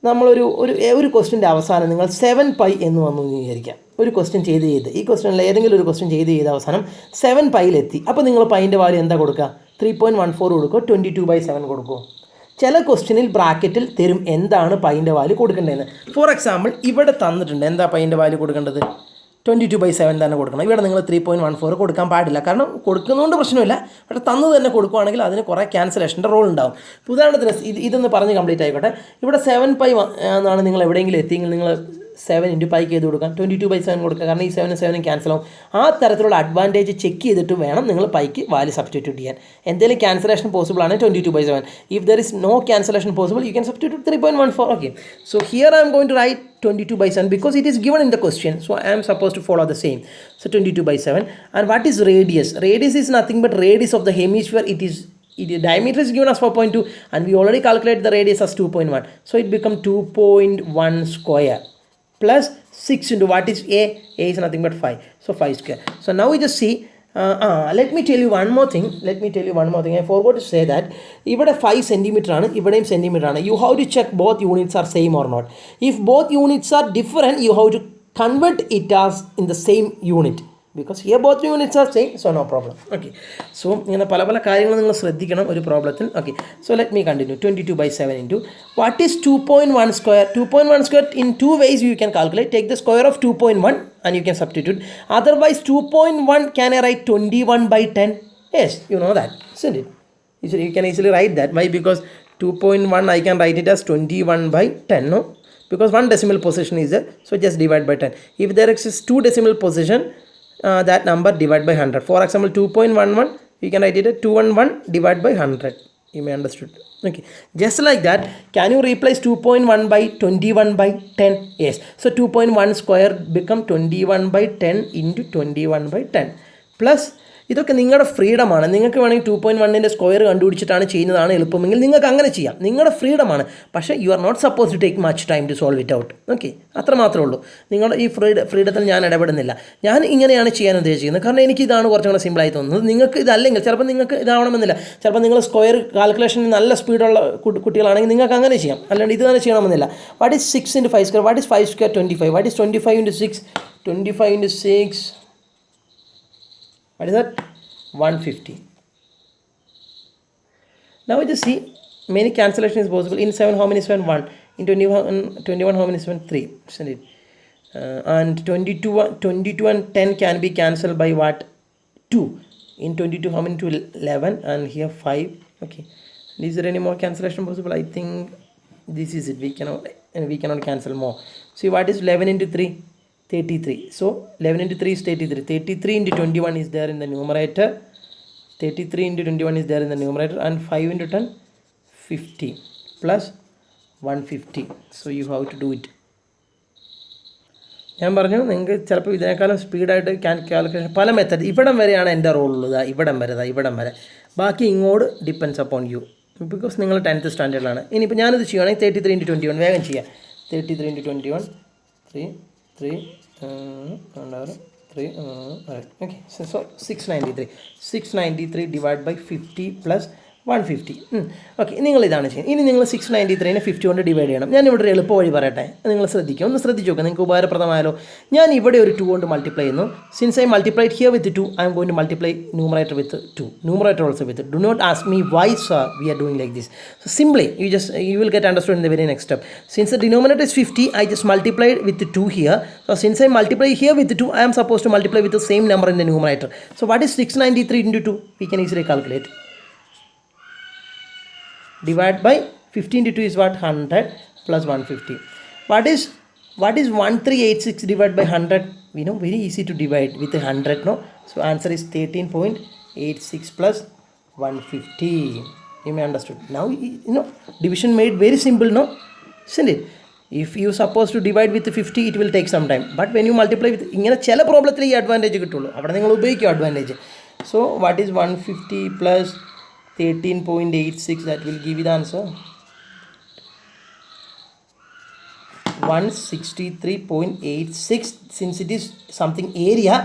നമ്മളൊരു ക്വസ്റ്റ്യൻ്റെ അവസാനം നിങ്ങൾ 7 pi എന്ന് വന്നു വിചാരിക്കാം. ഒരു question ചെയ്ത് ഈ ക്വസ്റ്റ്യനിൽ ഏതെങ്കിലും ഒരു ക്വസ്റ്റ്യൻ ചെയ്ത് അവസാനം 7 piയിലെത്തി. അപ്പോൾ നിങ്ങൾ പൈൻ്റെ വാല്യൂ എന്താ കൊടുക്കുക? 3.14 കൊടുക്കുക, 22/7 കൊടുക്കുക. ചില ക്വസ്റ്റ്യനിൽ ബ്രാക്കറ്റിൽ തരും എന്താണ് പൈൻ്റെ വാല്യൂ കൊടുക്കേണ്ടതെന്ന്. ഫോർ എക്സാമ്പിൾ ഇവിടെ തന്നിട്ടുണ്ട് എന്താ പൈൻ്റെ വാല്യൂ കൊടുക്കേണ്ടത്. 22/7 തന്നെ കൊടുക്കണം. ഇവിടെ നിങ്ങൾ 3.14 കൊടുക്കാൻ പാടില്ല. കാരണം കൊടുക്കുന്നതുകൊണ്ട് പ്രശ്നമില്ല, പക്ഷേ തന്നത് തന്നെ കൊടുക്കുകയാണെങ്കിൽ അതിന് കുറേ ക്യാൻസലേഷൻ്റെ റോൾ ഉണ്ടാവും. ഇപ്പോൾ ഉദാഹരണത്തിന് ഇതൊന്ന് പറഞ്ഞ് കംപ്ലീറ്റ് ആയിക്കോട്ടെ. ഇവിടെ 7π എന്നാണ് നിങ്ങൾ എവിടെയെങ്കിലും എത്തിയെങ്കിൽ നിങ്ങൾ 7 × π ചെയ്ത് കൊടുക്കാം, 22/7 കൊടുക്കുക. കാരണം ഈ 7 ക്യാൻസൽ ആവും. ആ തരത്തിലുള്ള അഡ്വാൻറ്റേജ് ചെക്ക് ചെയ്തിട്ട് വേണം നിങ്ങൾ പൈക്ക് വാല്യൂ സബ്സ്റ്റിറ്റ്യൂട്ട് ചെയ്യാൻ. എന്തെങ്കിലും ക്യാൻസലേഷൻ പോസിബിൾ ആണ് 22/7. If there is no cancellation possible you can substitute 3.14. Okay, so here I am going to write 22/7 because it is given in the question, so I am supposed to follow the same. So 22/7. And what is radius? Radius is nothing but radius of the hemisphere. Diameter is given as 4.2 and we already calculated the radius as 2.1, so it becomes 2.1 square plus 6 into what is a is nothing but 5, so 5 square. So now we just see, let me tell you one more thing. I forgot to say that ഇവിടെ 5 centimeter ആണ്, ഇവിടെയും centimeter ആണ്. You have to check both units are same or not. If both units are different, you have to convert it as in the same unit, because here both units are same, so no problem. Okay, so ഇങ്ങനെ പല പല കാര്യങ്ങൾ നിങ്ങൾ ശ്രദ്ധിക്കണം ഒരു പ്രോബ്ലത്തിൽ. Okay, so let me continue. 22/7 into what is 2.1 square? 2.1 square in two ways you can calculate. Take the square of 2.1 and you can substitute. Otherwise 2.1 can I write 21/10? Yes, you know that, isn't it? You can easily write that. Why? Because 2.1 I can write it as 21/10, no? Because one decimal position is there, so just divide by 10. If there exists two decimal position, that number divide by 100. For example, 2.11 you can write it as 211 divided by 100. You may understood. Okay, just like that, can you replace 2.1 by 21/10? Yes, so 2.1 square become 21/10 into 21/10 plus ഇതൊക്കെ നിങ്ങളുടെ ഫ്രീഡമാണ്. നിങ്ങൾക്ക് വേണമെങ്കിൽ 2.1ൻ്റെ square കണ്ടുപിടിച്ചിട്ടാണ് ചെയ്യുന്നതാണ് എളുപ്പമെങ്കിൽ നിങ്ങൾക്ക് അങ്ങനെ ചെയ്യാം, നിങ്ങളുടെ ഫ്രീഡമാണ്. പക്ഷേ you are not suppose to take much time to solve it out. Okay, അത്ര മാത്രമേ ഉള്ളൂ. നിങ്ങളുടെ ഈ ഫ്രീഡത്തിൽ ഞാൻ ഇടപെടുന്നില്ല. ഞാൻ ഇങ്ങനെയാണ് ചെയ്യാൻ ഉദ്ദേശിക്കുന്നത്, കാരണം എനിക്ക് ഇതാണ് കുറച്ചും കൂടെ സിമ്പിളായി തോന്നുന്നത്. നിങ്ങൾക്ക് ഇതല്ലെങ്കിൽ ചിലപ്പോൾ നിങ്ങൾക്ക് ഇതാവണമെന്നില്ല. ചിലപ്പോൾ നിങ്ങൾ സ്ക്വയർ കാൽക്കുലേഷനിൽ നല്ല സ്പീഡുള്ള കുട്ടികളാണെങ്കിൽ നിങ്ങൾക്ക് അങ്ങനെ ചെയ്യാം, അല്ലാണ്ട് ഇത് തന്നെ ചെയ്യണമെന്നില്ല. What is 6 × 5 square? What is 5 square? 25. What is 25 × 6? 25 × 6. What is that? 150. Now we just see many cancellation is possible. In 7 how many 7? 1. In 21 how many 7? 3, isn't it? And 22 and 10 can be cancelled by what? 2. In 22 how many? 2? 11 and here 5. Okay, is there any more cancellation possible? I think this is it. We cannot cancel more. See, what is 11 into 3? 33. So 11 into 3 is 33. 33 into 21 is there in the numerator. 33 into 21 is there in the numerator, and 5 into 10 50 plus 150. So you have to do it. ഞാൻ പറഞ്ഞു നിങ്ങൾക്ക് ചിലപ്പോൾ ഇതിനേക്കാളും സ്പീഡായിട്ട് calculation പല method. ഇവിടം വരെയാണ് എൻ്റെ role ഉള്ളത്, ഇവിടം വരെ. ബാക്കി ഇങ്ങോട്ട് ഡിപ്പെൻസ് അപ്പോൺ യു, ബിക്കോസ് നിങ്ങൾ 10th സ്റ്റാൻഡേർഡിലാണ്. ഇനിയിപ്പോൾ ഞാനിത് ചെയ്യുകയാണെങ്കിൽ 33 into 21 വേഗം ചെയ്യാം. 33 into 21 3 3 3 okay, so 693 divided by 50 plus 150. Okay, നിങ്ങൾ ഇതാണ് ചെയ്യുന്നത്. ഇനി നിങ്ങൾ 693നെ 50 കൊണ്ട് ഡിവൈഡ് ചെയ്യണം. ഞാൻ ഇവിടെ ഒരു എളുപ്പ വഴി പറയട്ടെ, നിങ്ങൾ ശ്രദ്ധിക്കുക, ഒന്ന് ശ്രദ്ധിച്ച് നോക്കുക, നിങ്ങൾക്ക് ഉപകാരപ്രദമായാലോ. ഞാൻ ഇവിടെ ഒരു 2 കൊണ്ട് മൾട്ടിപ്ലൈ ചെയ്യുന്നു. Since I multiplied here with 2, I am going to multiply numerator with 2, numerator also with. Do not ask me why sir we are doing like this. So simply you will get understood in the very next step. Since the denominator is 50, I just multiplied with 2 here. So since I multiply here with 2, I am supposed to multiply with the same number in the numerator. So what is 693 into 2? We can easily calculate. Divide by 50 into 2 is what? 100 plus 150. What is 1386 divided by 100? We know, very easy to divide with 100, no? So answer is 13.86 plus 150. You may understood. Now division made very simple, no? Isn't it? If you supposed to divide with 50, it will take some time. But when you multiply with ഇങ്ങനെ ചില പ്രോബ്ലത്തിൽ ഈ advantage കിട്ടുള്ളൂ, അവിടെ നിങ്ങൾ ഉപയോഗിക്കും advantage. So what is 150 plus 13.86? That will give you the answer 163.86. Since it is something area,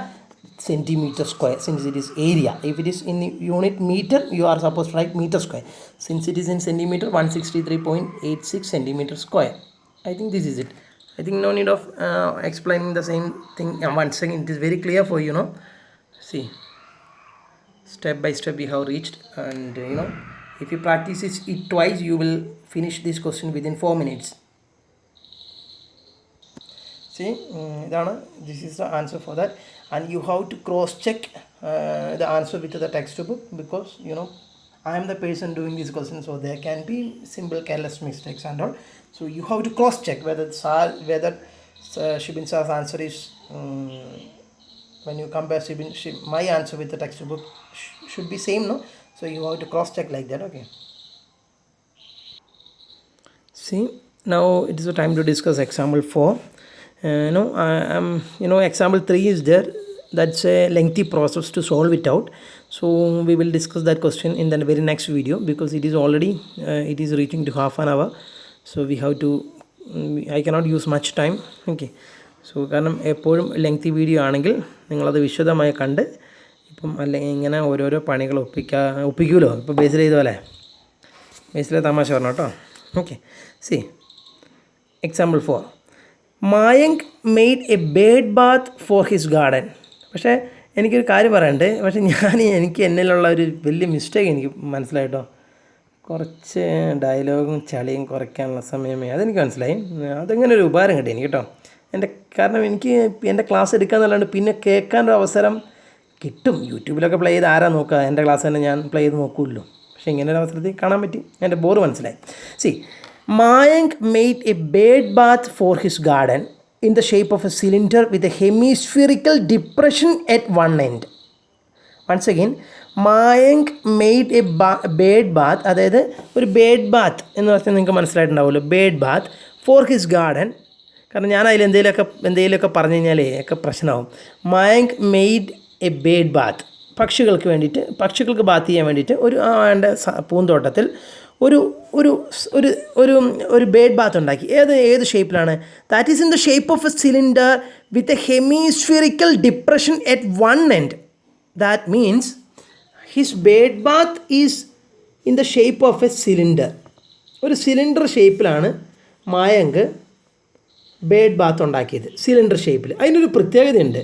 centimeter square, since it is area. If it is in unit meter, you are supposed to write meter square. Since it is in centimeter, 163.86 centimeter square. I think this is it. I think no need of explaining the same thing once again. It is very clear for you, know. See, step by step we have reached, and if you practice it twice, you will finish this question within 4 minutes. See, this is the answer for that, and you have to cross check the answer with the textbook, because I am the person doing this question, so there can be simple careless mistakes and all. So you have to cross check whether Shibin Sir's answer is when you compare my answer with the textbook should be same, no? So you have to cross check like that. Okay. See, now it is the time to discuss example 4. Example 3 is there. That's a lengthy process to solve it out. So we will discuss that question in the very next video, because it is already it is reaching to half an hour. So we have to I cannot use much time. Okay. So കാരണം എപ്പോഴും lengthy video ആണെങ്കിൽ നിങ്ങളത് വിശദമായി കണ്ട് ഇപ്പം അല്ലെങ്കിൽ ഇങ്ങനെ ഓരോരോ പണികൾ ഒപ്പിക്കുമല്ലോ. ഇപ്പോൾ ബേസിൽ ചെയ്ത പോലെ ബേസിലെ തമാശ പറഞ്ഞു കേട്ടോ. Okay. See example 4. Mayank made a bird bath for his garden. പക്ഷേ എനിക്കൊരു കാര്യം പറയണ്ടേ, പക്ഷേ എനിക്ക് എന്നിലുള്ള ഒരു വലിയ മിസ്റ്റേക്ക് എനിക്ക് മനസ്സിലായിട്ടോ. കുറച്ച് ഡയലോഗും ചളിയും കുറയ്ക്കാനുള്ള സമയമേ അതെനിക്ക് മനസ്സിലായി. അതെങ്ങനെ ഒരു ഉപകാരം കിട്ടി എനിക്ക് കേട്ടോ. കാരണം എനിക്ക് എൻ്റെ ക്ലാസ് എടുക്കാമെന്നല്ലാണ്ട് പിന്നെ കേൾക്കാനൊരു അവസരം കിട്ടും. യൂട്യൂബിലൊക്കെ പ്ലേ ചെയ്ത് ആരാ നോക്കുക, എൻ്റെ ക്ലാസ് തന്നെ ഞാൻ പ്ലേ ചെയ്ത് നോക്കുമല്ലോ. പക്ഷേ ഇങ്ങനെ ഒരു അവസരത്തിൽ കാണാൻ പറ്റി. എൻ്റെ ബോറ് മനസ്സിലായി. See, Mayank made a bird bath for his garden in the shape of a cylinder with a hemispherical depression at one end. Once again, Mayank made a bird bath, അതായത് ഒരു ബേഡ് ബാത്ത് എന്ന് പറഞ്ഞാൽ നിങ്ങൾക്ക് മനസ്സിലായിട്ടുണ്ടാവുമല്ലോ, bird bath for his garden. കാരണം ഞാൻ അതിൽ എന്തെങ്കിലുമൊക്കെ പറഞ്ഞു കഴിഞ്ഞാലേ ഒക്കെ പ്രശ്നമാവും. Mayank made a bird bath, പക്ഷികൾക്ക് ബാത്ത് ചെയ്യാൻ വേണ്ടിയിട്ട് എൻ്റെ പൂന്തോട്ടത്തിൽ ഒരു ഒരു ഒരു ഒരു ഒരു ബേഡ് ബാത്ത് ഉണ്ടാക്കി. ഏത് ഷേപ്പിലാണ്? That is in the shape of a cylinder with a hemispherical depression at one end. That means his bird bath is in the shape of a cylinder. ഒരു സിലിണ്ടർ ഷേപ്പിലാണ് മായങ്ക് ബേഡ് ബാത്ത് ഉണ്ടാക്കിയത്, സിലിണ്ടർ ഷേപ്പിൽ. അതിനൊരു പ്രത്യേകതയുണ്ട്.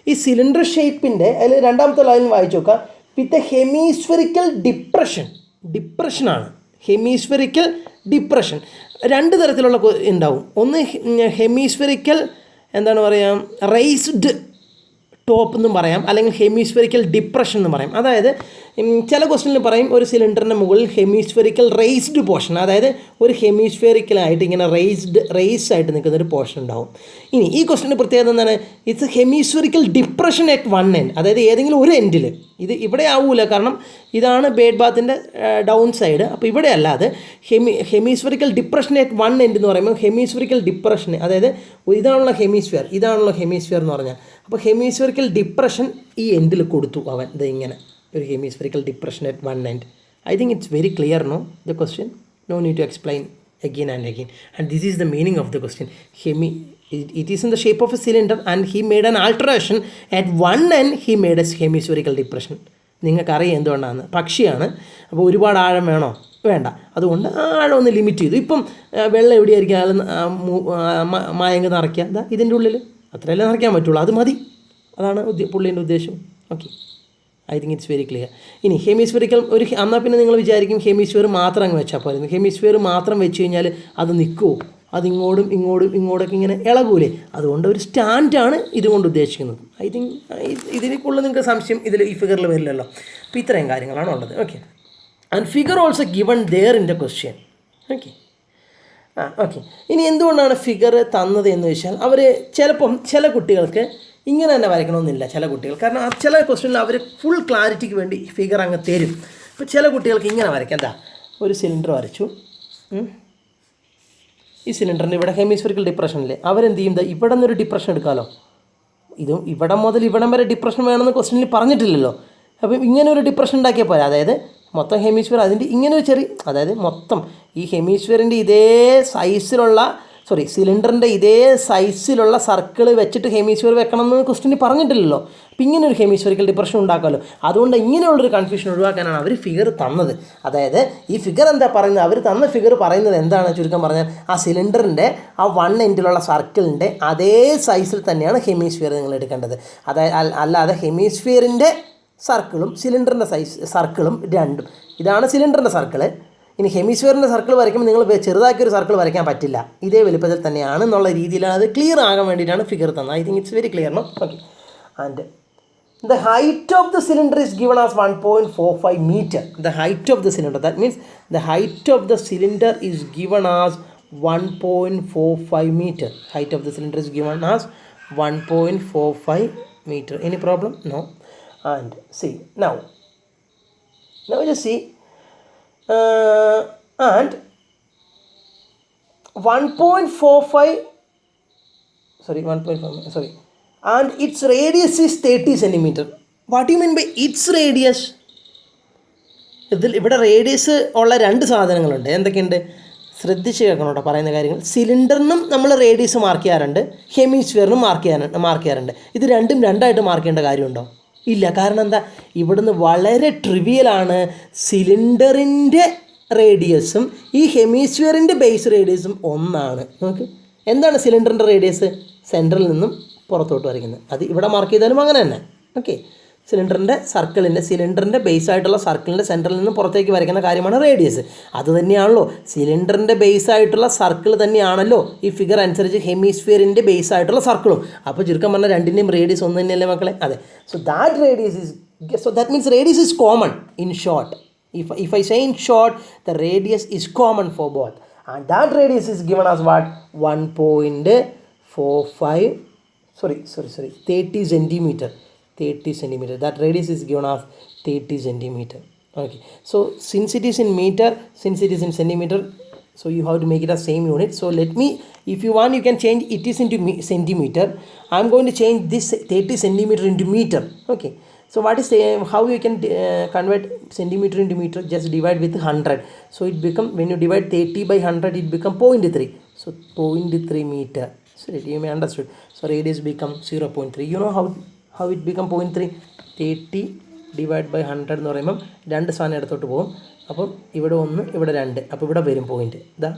ഈ സിലിണ്ടർ ഷേപ്പിൻ്റെ അതിൽ രണ്ടാമത്തെ line വായിച്ചു നോക്കുക. വിത്ത് എ ഹെമിസ്ഫെറിക്കൽ ഡിപ്രഷനാണ്. ഹെമിസ്ഫെറിക്കൽ ഡിപ്രഷൻ രണ്ട് തരത്തിലുള്ള ഉണ്ടാവും. ഒന്ന് ഹെമിസ്ഫെറിക്കൽ എന്താണ് പറയുക, റേസ്ഡ് ടോപ്പ് എന്നും പറയാം, അല്ലെങ്കിൽ ഹെമിസ്ഫെറിക്കൽ ഡിപ്രഷൻ എന്ന് പറയും. അതായത് ചില ക്വസ്റ്റ്യനിൽ പറയും ഒരു സിലിണ്ടറിൻ്റെ മുകളിൽ ഹെമിസ്ഫെറിക്കൽ റേസ്ഡ് പോർഷൻ, അതായത് ഒരു ഹെമിസ്ഫെറിക്കലായിട്ട് ഇങ്ങനെ റേസ് ആയിട്ട് നിൽക്കുന്നൊരു പോർഷൻ ഉണ്ടാവും. ഇനി ഈ ക്വസ്റ്റ്യൻ്റെ പ്രത്യേകത എന്താണ്? It's hemispherical depression at one end, അതായത് ഏതെങ്കിലും ഒരു എൻഡിൽ. ഇത് ഇവിടെ ആവൂല, കാരണം ഇതാണ് ബേഡ് ബാത്തിൻ്റെ ഡൗൺ സൈഡ്. അപ്പോൾ ഇവിടെ അല്ലാതെ hemispherical depression at one end എന്ന് പറയുമ്പോൾ ഹെമിസ്ഫെറിക്കൽ ഡിപ്രഷൻ, അതായത് ഇതാണുള്ള ഹെമിസ്ഫിയർ എന്ന് പറഞ്ഞാൽ, അപ്പോൾ ഹെമിസ്ഫെറിക്കൽ ഡിപ്രഷൻ ഈ എൻഡിൽ കൊടുത്തു അവൻ. ഇത് ഇങ്ങനെ ഒരു hemispherical depression at one end. I think it's very clear, know the question, no need to explain again and again. And this is the meaning of the question. It is in the shape of a cylinder and he made an alteration at one end. He made a hemispherical depression. നിങ്ങൾക്കറിയാം എന്തുകൊണ്ടാണ്? പക്ഷിയാണ്, അപ്പോൾ ഒരുപാട് ആഴം വേണോ? വേണ്ട. അതുകൊണ്ട് ആഴം ഒന്ന് ലിമിറ്റ് ചെയ്തു. ഇപ്പം വെള്ളം എവിടെയായിരിക്കും അയാൾ മായങ്ക് നിറയ്ക്കുക? അതാ ഇതിൻ്റെ ഉള്ളിൽ അത്രയല്ലേ നിറയ്ക്കാൻ പറ്റുള്ളൂ, അത് മതി. അതാണ് പുള്ളീൻ്റെ ഉദ്ദേശം. Okay, I think it's very clear. ഇനി ഹെമിസ്ഫെറിക്കൽ എന്നാൽ പിന്നെ നിങ്ങൾ വിചാരിക്കും ഹെമിസ്ഫിയർ മാത്രം അങ്ങ് വെച്ചാൽ പോലും. ഹെമിസ്ഫിയർ മാത്രം വെച്ച് കഴിഞ്ഞാൽ അത് നിൽക്കുമോ? ഇങ്ങോട്ടൊക്കെ ഇങ്ങനെ ഇളകൂലേ? അതുകൊണ്ട് ഒരു സ്റ്റാൻഡാണ് ഇതുകൊണ്ട് ഉദ്ദേശിക്കുന്നത്. ഐ തിങ്ക് ഇതിനേക്കുള്ള നിങ്ങൾക്ക് സംശയം ഈ ഫിഗറിൽ വരില്ലല്ലോ. അപ്പോൾ ഇത്രയും കാര്യങ്ങളാണ് ഉള്ളത്. Okay, and figure also given there in the question. Okay. ഇനി എന്തുകൊണ്ടാണ് ഫിഗർ തന്നത് എന്ന് വെച്ചാൽ, അവർ ചില കുട്ടികൾക്ക് ഇങ്ങനെ തന്നെ വരയ്ക്കണമെന്നില്ല. ചില കുട്ടികൾ, കാരണം ചില ക്വസ്റ്റ്യനിൽ അവർ ഫുൾ ക്ലാരിറ്റിക്ക് വേണ്ടി ഫിഗർ അങ്ങ് തരും. അപ്പോൾ ചില കുട്ടികൾക്ക് ഇങ്ങനെ വരയ്ക്കാം. എന്താ, ഒരു സിലിണ്ടർ വരച്ചു. ഈ സിലിണ്ടറിന് ഇവിടെ ഹെമിസ്ഫെറിക്കൽ ഡിപ്രഷനില്ലേ, അവരെന്ത് ചെയ്യും? ഇവിടെ നിന്നൊരു ഡിപ്രഷൻ എടുക്കാമല്ലോ. ഇവിടെ മുതൽ ഇവിടം വരെ ഡിപ്രഷൻ വേണമെന്ന് ക്വസ്റ്റ്യനിൽ പറഞ്ഞിട്ടില്ലല്ലോ. അപ്പം ഇങ്ങനെ ഒരു ഡിപ്രഷൻ ഉണ്ടാക്കിയാൽ പോരാ. അതായത് മൊത്തം ഹെമിസ്ഫിയർ അതിൻ്റെ ഇങ്ങനെ ഒരു അതായത് മൊത്തം ഈ ഹെമിസ്ഫിയറിൻ്റെ ഇതേ സൈസിലുള്ള സിലിണ്ടറിൻ്റെ ഇതേ സൈസിലുള്ള സർക്കിൾ വെച്ചിട്ട് ഹെമിസ്ഫിയർ വെക്കണമെന്ന് ക്വസ്റ്റ്യനിൽ പറഞ്ഞിട്ടില്ലല്ലോ. അപ്പോൾ ഇങ്ങനെ ഒരു ഹെമിസ്ഫെറിക്കൽ ഡിപ്രഷൻ ഉണ്ടാക്കാമല്ലോ. അതുകൊണ്ട് ഇങ്ങനെയുള്ളൊരു കൺഫ്യൂഷൻ ഒഴിവാക്കാനാണ് അവർ ഫിഗർ തന്നത്. അതായത് ഈ ഫിഗർ എന്താ പറയുന്നത്? അവർ തന്ന ഫിഗർ പറയുന്നത് എന്താണ് ചുരുക്കം പറഞ്ഞാൽ, ആ സിലിണ്ടറിൻ്റെ ആ വൺ എൻഡിലുള്ള സർക്കിളിൻ്റെ അതേ സൈസിൽ തന്നെയാണ് ഹെമിസ്ഫിയർ നിങ്ങൾ എടുക്കേണ്ടത്. അല്ലാതെ ഹെമിസ്ഫിയറിൻ്റെ സർക്കിളും സിലിണ്ടറിൻ്റെ സർക്കിളും രണ്ടും. ഇതാണ് സിലിണ്ടറിൻ്റെ സർക്കിള്, ഇനി ഹെമിസ്ഫിയറിൻ്റെ സർക്കിൾ വരയ്ക്കുമ്പോൾ നിങ്ങൾ ചെറുതാക്കിയൊരു സർക്കിൾ വരയ്ക്കാൻ പറ്റില്ല, ഇതേ വലുപ്പത്തിൽ തന്നെയാണ് എന്നുള്ള രീതിയിലാണ് അത് ക്ലിയർ ആകാൻ വേണ്ടിയിട്ടാണ് ഫിഗർ തന്നത്. I think it's very clear no. Okay, and the height of the cylinder is given as 1.45 meter. The height of the cylinder, that means the height of the cylinder is given as 1.45 meter. Height of the cylinder is given as 1.45 meter. Any problem? No. And see now just see and 1.45 sorry 1.5 sorry and its radius is 30 centimeter. What do you mean by its radius? ഇതിൽ ഇവിടെ radius ഉള്ള രണ്ട് സാധനങ്ങളുണ്ട്. എന്തൊക്കെയുണ്ട് ശ്രദ്ധിച്ച് കേൾക്കണം കേട്ടോ പറയുന്ന കാര്യങ്ങൾ. സിലിണ്ടറിനും നമ്മൾ റേഡിയസ് മാർക്ക് ചെയ്യാറുണ്ട്, ഹെമിസ്ഫിയറിനും മാർക്ക് ചെയ്യാറുണ്ട്. ഇത് രണ്ടും രണ്ടായിട്ട് മാർക്ക് ചെയ്യേണ്ട കാര്യമുണ്ടോ? ഇല്ല. കാരണം എന്താ, ഇവിടുന്ന് വളരെ ട്രിവിയലാണ്. സിലിണ്ടറിൻ്റെ റേഡിയസും ഈ ഹെമിസ്ഫിയറിൻ്റെ ബേസ് റേഡിയസും ഒന്നാണ്. നമുക്ക് എന്താണ് സിലിണ്ടറിൻ്റെ റേഡിയസ്? സെൻറ്ററിൽ നിന്നും പുറത്തോട്ട് വരയ്ക്കുന്നത്. അത് ഇവിടെ മാർക്ക് ചെയ്താലും അങ്ങനെ തന്നെ. ഓക്കെ, സിലിണ്ടറിൻ്റെ ബേസ് ആയിട്ടുള്ള സർക്കിളിൻ്റെ സെൻറ്ററിൽ നിന്ന് പുറത്തേക്ക് വരയ്ക്കുന്ന കാര്യമാണ് റേഡിയസ്. അത് തന്നെയാണല്ലോ സിലിണ്ടറിൻ്റെ ബേസ് ആയിട്ടുള്ള സർക്കിൾ തന്നെയാണല്ലോ ഈ ഫിഗർ അനുസരിച്ച് ഹെമിസ്ഫിയറിൻ്റെ ബേസ് ആയിട്ടുള്ള സർക്കിളും. അപ്പോൾ ചുരുക്കം പറഞ്ഞാൽ രണ്ടിൻ്റെയും റേഡിയസ് ഒന്ന് തന്നെയല്ലേ മക്കളെ? അതെ. So that means radius is common in short. If I say in short, the radius is common for both, and that radius is given as what? 1.45 30 centimeter. That radius is given as 30 centimeter. Okay, so since it is in meter, since it is in centimeter, so you have to make it a same unit. So let me, if you want, you can change it is into centimeter. I'm going to change this 30 centimeter into meter. Okay, so what is how you can convert centimeter into meter? Just divide with 100. So it become, when you divide 30 by 100, it become 0.3. So 0.3 meter. So you may understood. So radius become 0.3. You know how it become 0.3? 30 divided by 100 എന്ന് പറയുമ്പം രണ്ട് സാധനം ഇടത്തോട്ട് പോകും. അപ്പം ഇവിടെ 1 ഇവിടെ 2, അപ്പോൾ ഇവിടെ വരും പോയിൻറ്റ്. ഇതാ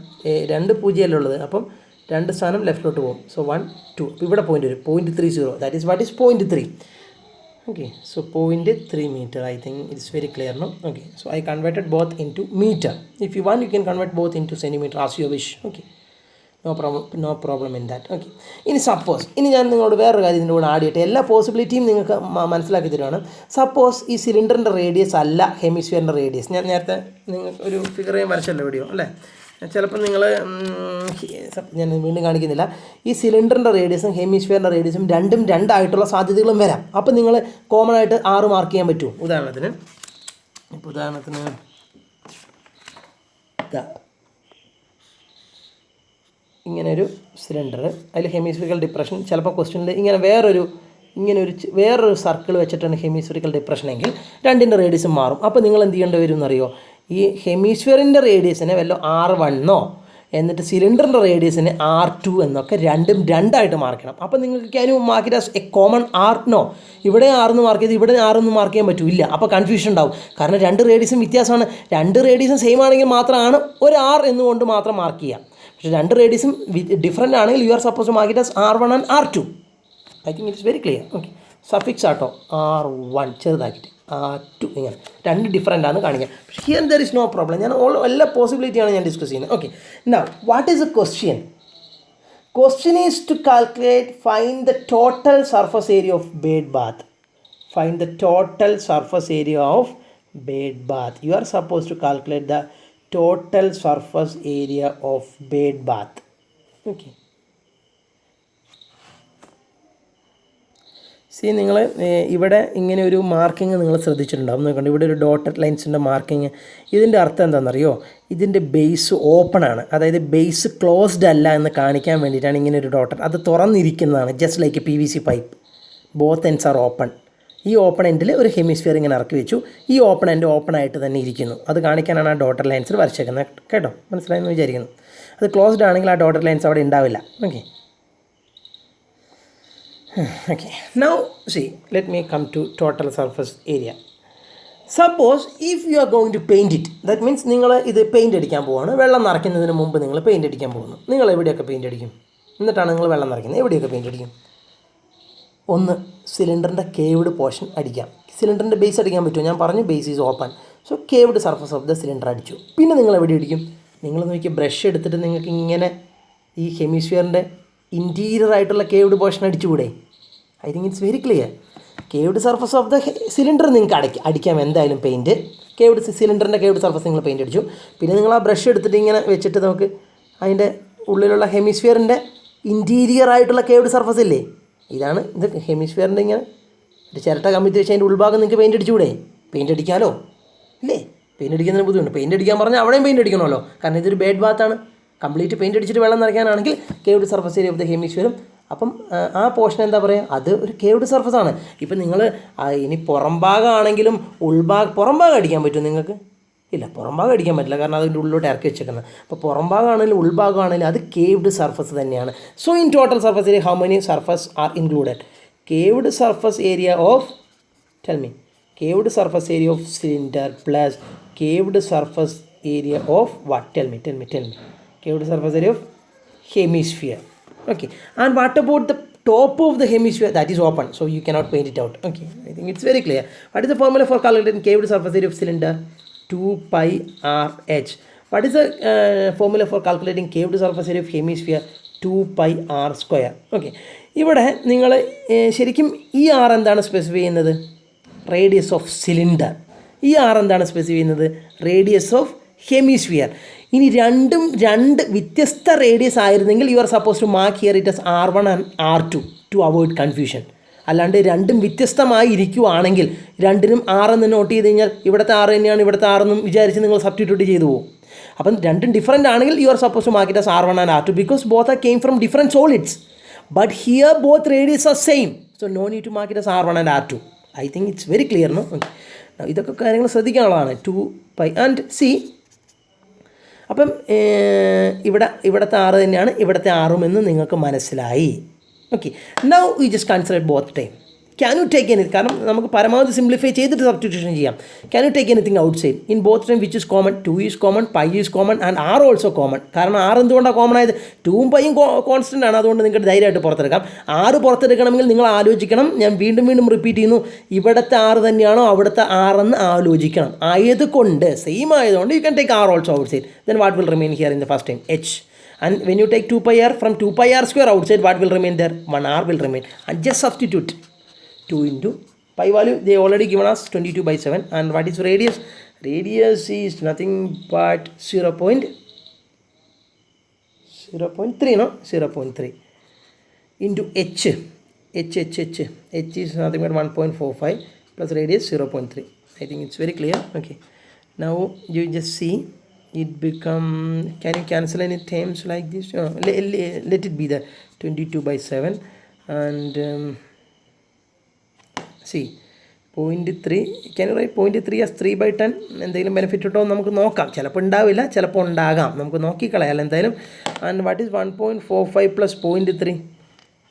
2 പൂജ്യമല്ലേ ഉള്ളത്, അപ്പം രണ്ട് സ്ഥാനം ലെഫ്റ്റിലോട്ട് പോകും. സോ 1 2, അപ്പോൾ ഇവിടെ പോയിൻറ്റ് വരും 0.30. That is what is 0.3. Okay, so 0.3 meter. I think it's very clear, no? Okay, so I converted both into meter. If you want, you can convert both into centimeter as you wish. Okay, no problem in that. Okay, ഇനി suppose, ഇനി ഞാൻ നിങ്ങളോട് വേറൊരു കാര്യം ഇതിൻ്റെ കൂടെ add ചെയ്യട്ടെ. എല്ലാ പോസിബിലിറ്റിയും നിങ്ങൾക്ക് മനസ്സിലാക്കി തരുവാണ്. സപ്പോസ് ഈ സിലിണ്ടറിൻ്റെ റേഡിയസ് അല്ല ഹെമിസ്ഫിയറിൻ്റെ റേഡിയസ്. ഞാൻ നേരത്തെ നിങ്ങൾക്ക് ഒരു ഫിഗറേയും വരച്ചല്ലോ വീഡിയോ അല്ലേ? ചിലപ്പോൾ നിങ്ങൾ ഞാൻ വീണ്ടും കാണിക്കുന്നില്ല. ഈ സിലിണ്ടറിൻ്റെ റേഡിയസും ഹെമിസ്ഫിയറിൻ്റെ റേഡിയസും രണ്ടും രണ്ടായിട്ടുള്ള സാധ്യതകളും വരാം. അപ്പോൾ നിങ്ങൾ കോമൺ ആയിട്ട് 6 മാർക്ക് ചെയ്യാൻ പറ്റുമോ? ഉദാഹരണത്തിന് ഇങ്ങനൊരു സിലിണ്ടർ, അതിൽ ഹെമിസ്ഫിയറിക്കൽ ഡിപ്രഷൻ. ചിലപ്പോൾ ക്വസ്റ്റ്യനിൽ വേറൊരു സർക്കിൾ വെച്ചിട്ടാണ് ഹെമിസ്ഫിയറിക്കൽ ഡിപ്രഷൻ എങ്കിൽ രണ്ടിൻ്റെ റേഡിയസും മാറും. അപ്പോൾ നിങ്ങൾ എന്ത് ചെയ്യേണ്ടി വരും എന്നറിയോ? ഈ ഹെമിസ്ഫിയറിൻ്റെ റേഡിയസിനെ വല്ല R1 എന്നിട്ട് സിലിണ്ടറിൻ്റെ റേഡിയസിന് R2 എന്നൊക്കെ രണ്ടും രണ്ടായിട്ട് മാർക്ക് ചെയ്യണം. അപ്പോൾ നിങ്ങൾക്ക് can you mark it as a common R? No. ഇവിടെ 6 എന്ന് മാർക്ക് ചെയ്ത് ഇവിടെ 6 എന്ന് മാർക്ക് ചെയ്യാൻ പറ്റില്ല. അപ്പോൾ കൺഫ്യൂഷൻ ഉണ്ടാവും. കാരണം രണ്ട് റേഡിയസും വ്യത്യാസമാണ്. രണ്ട് റേഡിയസും സെയിം ആണെങ്കിൽ മാത്രമാണ് ഒരു R എന്നുകൊണ്ട് മാത്രം മാർക്ക് ചെയ്യുക. പക്ഷേ രണ്ട് റേഡിയസും ഡിഫറൻ്റ് ആണെങ്കിൽ you are suppose to mark it as R1 and R2. I think it's very clear. Okay, suffix ആട്ടോ R1 ചെറുതാക്കിയിട്ട് R2 ഇങ്ങനെ രണ്ട് ഡിഫറൻ്റ് ആണ് കാണിക്കുക. പക്ഷേ here there is no problem. ഞാൻ എല്ലാ പോസിബിലിറ്റിയാണ് ഞാൻ ഡിസ്കസ് ചെയ്യുന്നത്. Okay, now what is a question? Question is to calculate, find the total surface area of bed bath. Find the total surface area of bed bath. You are supposed to calculate the total surface area of bed bath. Okay. C, നിങ്ങൾ ഇവിടെ ഇങ്ങനെ ഒരു marking നിങ്ങൾ ശ്രദ്ധിച്ചിട്ടുണ്ടാവും. നോക്കണ്ട, ഇവിടെ ഒരു dotted ലൈൻസിൻ്റെ marking. ഇതിൻ്റെ അർത്ഥം എന്താണെന്നറിയോ? ഇതിൻ്റെ ബേസ് ഓപ്പൺ ആണ്, അതായത് ബേസ് ക്ലോസ്ഡ് അല്ല എന്ന് കാണിക്കാൻ വേണ്ടിയിട്ടാണ് ഇങ്ങനെ ഒരു ഡോട്ടഡ്. അത് തുറന്നിരിക്കുന്നതാണ്, just like a PVC pipe. Both ends are open. ഈ ഓപ്പൺ എൻഡിൽ ഒരു ഹെമിസ്ഫിയർ ഇങ്ങനെ ഇറക്കി വെച്ചു. ഈ ഓപ്പൺ എൻഡ് ഓപ്പൺ ആയിട്ട് തന്നെ ഇരിക്കുന്നു. അത് കാണിക്കാനാണ് ആ ഡോട്ടഡ് ലൈൻസിൽ വരച്ചേക്കുന്നത്. കേട്ടോ, മനസ്സിലായെന്ന് വിചാരിക്കുന്നു. അത് ക്ലോസ്ഡ് ആണെങ്കിൽ ആ ഡോട്ടഡ് ലൈൻസ് അവിടെ ഉണ്ടാവില്ല. Okay. Okay, now see, let me come to total surface area. Suppose if you are going to paint it, that means നിങ്ങൾ ഇത് പെയിൻ്റ് അടിക്കാൻ പോവുകയാണ്. വെള്ളം നിറയ്ക്കുന്നതിന് മുമ്പ് നിങ്ങൾ പെയിൻ്റ് അടിക്കാൻ പോകുന്നു. നിങ്ങൾ എവിടെയൊക്കെ പെയിൻ്റ് അടിക്കും? എന്നിട്ടാണ് നിങ്ങൾ വെള്ളം നിറയ്ക്കുന്നത്. എവിടെയൊക്കെ പെയിൻ്റ് അടിക്കും? ഒന്ന്, സിലിണ്ടറിൻ്റെ കേവ്ഡ് പോർഷൻ അടിക്കാം. സിലിണ്ടറിൻ്റെ ബേസ് അടിക്കാൻ പറ്റുമോ? ഞാൻ പറഞ്ഞു base is open. So caved surface of the cylinder അടിച്ചു. പിന്നെ നിങ്ങൾ എവിടെ അടിക്കും? നിങ്ങൾ നോക്കിയ ബ്രഷ് എടുത്തിട്ട് നിങ്ങൾക്ക് ഇങ്ങനെ ഈ ഹെമിസ്ഫിയറിൻ്റെ ഇൻറ്റീരിയർ ആയിട്ടുള്ള കേവ്ഡ് പോർഷൻ അടിച്ചുകൂടെ? I think it's very clear. Caved surface of the cylinder നിങ്ങൾക്ക് അടിക്കാം എന്തായാലും പെയിൻറ്റ്. സിലിണ്ടറിൻ്റെ കേവ്ഡ് സർഫസ് നിങ്ങൾ പെയിൻറ്റ് അടിച്ചു. പിന്നെ നിങ്ങൾ ആ ബ്രഷ് എടുത്തിട്ട് ഇങ്ങനെ വെച്ചിട്ട് നമുക്ക് അതിൻ്റെ ഉള്ളിലുള്ള ഹെമിസ്ഫിയറിൻ്റെ ഇൻറ്റീരിയർ ആയിട്ടുള്ള കേവ്ഡ് സർഫസ് ഇല്ലേ, ഇതാണ് ഇത്. ഹെമിസ്ഫിയറിൻ്റെ ഇങ്ങനെ ഒരു ചിരട്ട കമ്പിത്തി വെച്ച് അതിൻ്റെ ഉൾഭാഗം നിങ്ങൾക്ക് പെയിൻറ്റ് അടിച്ചുകൂടെ? പെയിൻറ്റ് അടിക്കാമല്ലോ ഇല്ലേ? പെയിൻറ്റ് അടിക്കുന്നതിന് ബുദ്ധിമുട്ട്. പെയിൻറ്റ് അടിക്കാൻ പറഞ്ഞാൽ അവിടെയും പെയിൻറ്റ് അടിക്കണമല്ലോ, കാരണം ഇതൊരു ബേഡ് ബാത്താണ്. കംപ്ലീറ്റ് പെയിൻറ്റ് അടിച്ചിട്ട് വെള്ളം നിറയ്ക്കാനാണെങ്കിൽ caved surface area of the ഹെമിസ്ഫിയറും, അപ്പം ആ പോർഷൻ എന്താ പറയുക, അത് ഒരു കേവ്ഡ് സർഫസ് ആണ്. ഇപ്പം നിങ്ങൾ ഇനി പുറം ഭാഗമാണെങ്കിലും പുറം ഭാഗം അടിക്കാൻ പറ്റും നിങ്ങൾക്ക്? ഇല്ല, പുറം ഭാഗം അടിക്കാൻ പറ്റില്ല, കാരണം അതിൻ്റെ ഉള്ളിലോട്ട് ഇറക്കി വെച്ചേക്കുന്നത്. അപ്പോൾ പുറം ഭാഗമാണെങ്കിലും ഉൾഭാഗമാണെങ്കിലും അത് കേവ്ഡ് സർഫസ് തന്നെയാണ്. So in total surface area how many surface are included? Caved surface area of, tell me, caved surface area of cylinder plus caved surface area of what? Tell me. Curved surface area of hemisphere. Okay. And what about the top of the hemisphere? That is open, so you cannot paint it out. Okay. I think it's very clear. What is the formula for calculating curved surface area of cylinder? 2 pi r h. What is the formula for calculating curved surface area of hemisphere? 2 pi r square. Okay. ഇവിടെ നിങ്ങൾ ശരിക്കും ഈ R എന്താണ് specify ചെയ്യുന്നത്? Radius of cylinder. ഈ R എന്താണ് specify ചെയ്യുന്നത്? Radius of hemisphere. ഇനി രണ്ട് വ്യത്യസ്ത റേഡിയസ് ആയിരുന്നെങ്കിൽ you are suppose to mark here it as R1 and R2 to avoid confusion. അല്ലാണ്ട് രണ്ടും വ്യത്യസ്തമായി ഇരിക്കുവാണെങ്കിൽ രണ്ടിനും ആറെന്ന് നോട്ട് ചെയ്ത് കഴിഞ്ഞാൽ ഇവിടുത്തെ ആറ് തന്നെയാണ് ഇവിടുത്തെ ആറെന്നും വിചാരിച്ച് നിങ്ങൾ സബ്സ്റ്റിറ്റ്യൂട്ട് ചെയ്തു പോകും. അപ്പം രണ്ടും ഡിഫറൻ്റ് ആണെങ്കിൽ you are suppose to mark it as R1 and R2 because both are came from different solids. But here both radius are same, so no need to mark it as R1 and R2. I think it's very clear, no? Okay. Now ഇതൊക്കെ കാര്യങ്ങൾ ശ്രദ്ധിക്കാനുള്ളതാണ്. 2 pi and C. അപ്പം ഇവിടുത്തെ ആറ് തന്നെയാണ് ഇവിടുത്തെ ആറുമെന്ന് നിങ്ങൾക്ക് മനസ്സിലായി. Okay. Now we just consider both time. Can you take anything? കാരണം നമുക്ക് പരമാവധി സിംപ്ലിഫൈ ചെയ്തിട്ട് സബ്സ്റ്റിറ്റ്യൂഷൻ ചെയ്യാം. Can you take anything out side? In both time which is common? 2 is common, pi is common and are also common. കാരണം ആറ് എന്തുകൊണ്ടാണ് common ആയത്? 2ഉം പൈയും constant ആണ്, അതുകൊണ്ട് നിങ്ങൾക്ക് ധൈര്യമായിട്ട് പുറത്തെടുക്കാം. ആറ് പുറത്തെടുക്കണമെങ്കിൽ നിങ്ങൾ ആലോചിക്കണം, ഞാൻ വീണ്ടും റിപ്പീറ്റ് ചെയ്യുന്നു, ഇവിടുത്തെ ആറ് തന്നെയാണോ അവിടുത്തെ ആറെന്ന് ആലോചിക്കണം. ആയതുകൊണ്ട് സെയിം ആയതുകൊണ്ട് you can take are also out side. Then what will remain here in the first time? H. And when you take 2 pi r from 2 pi r square outside, what will remain there? 1 r will remain. And just substitute 2 into pi value. They already given us 22/7. And what is radius? Radius is nothing but 0.3, no? 0.3 into h. H is nothing but 1.45 plus radius 0.3. I think it's very clear. Okay. Now you just see it become, can you cancel any terms like this? Let it be there, 22/7 and see 0.3. Can you write 0.3 as 3/10? എന്തെങ്കിലും benefit കിട്ടുമോ നമുക്ക് നോക്കാം. ചിലപ്പോൾ ഉണ്ടാവില്ല, ചിലപ്പോൾ ഉണ്ടാകാം, നമുക്ക് നോക്കിക്കളയാം എന്തായാലും. And what is 1.45 plus 0.3?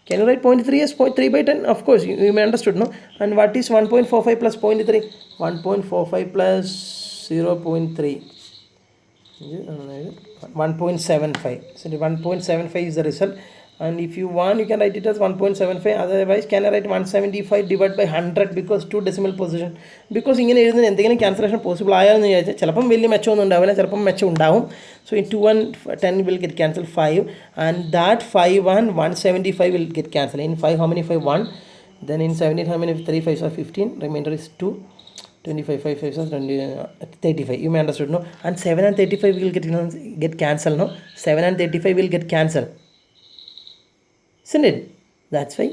Can you write 0.3 as 3/10? Of course, you may understood, no? And what is 1.45 plus 0.3? 1.45 plus 0.3. 1.75. So 1.75 is the result. And if you want, you can write it as 1.75. Otherwise, can I write 175 divided by 100 because 2 decimal position? Because ഇങ്ങനെ എഴുതുന്ന എന്തെങ്കിലും cancellation possible ആയാലെന്ന് വിചാരിച്ചാൽ ചിലപ്പം വലിയ മെച്ചമൊന്നും ഉണ്ടാവില്ല, ചിലപ്പം മെച്ചം ഉണ്ടാവും. So in 2 and 10 will get cancelled 5, and that 5 and 175 will get cancelled. In 5, how many 5? 1. Then in 17, how many 3 5s are 15? Remainder is 2. 25, 5 5s are 35. You may understood, no? And 7 and 35 will get cancelled, no? 7 and 35 will get cancelled. Isn't it? That's why,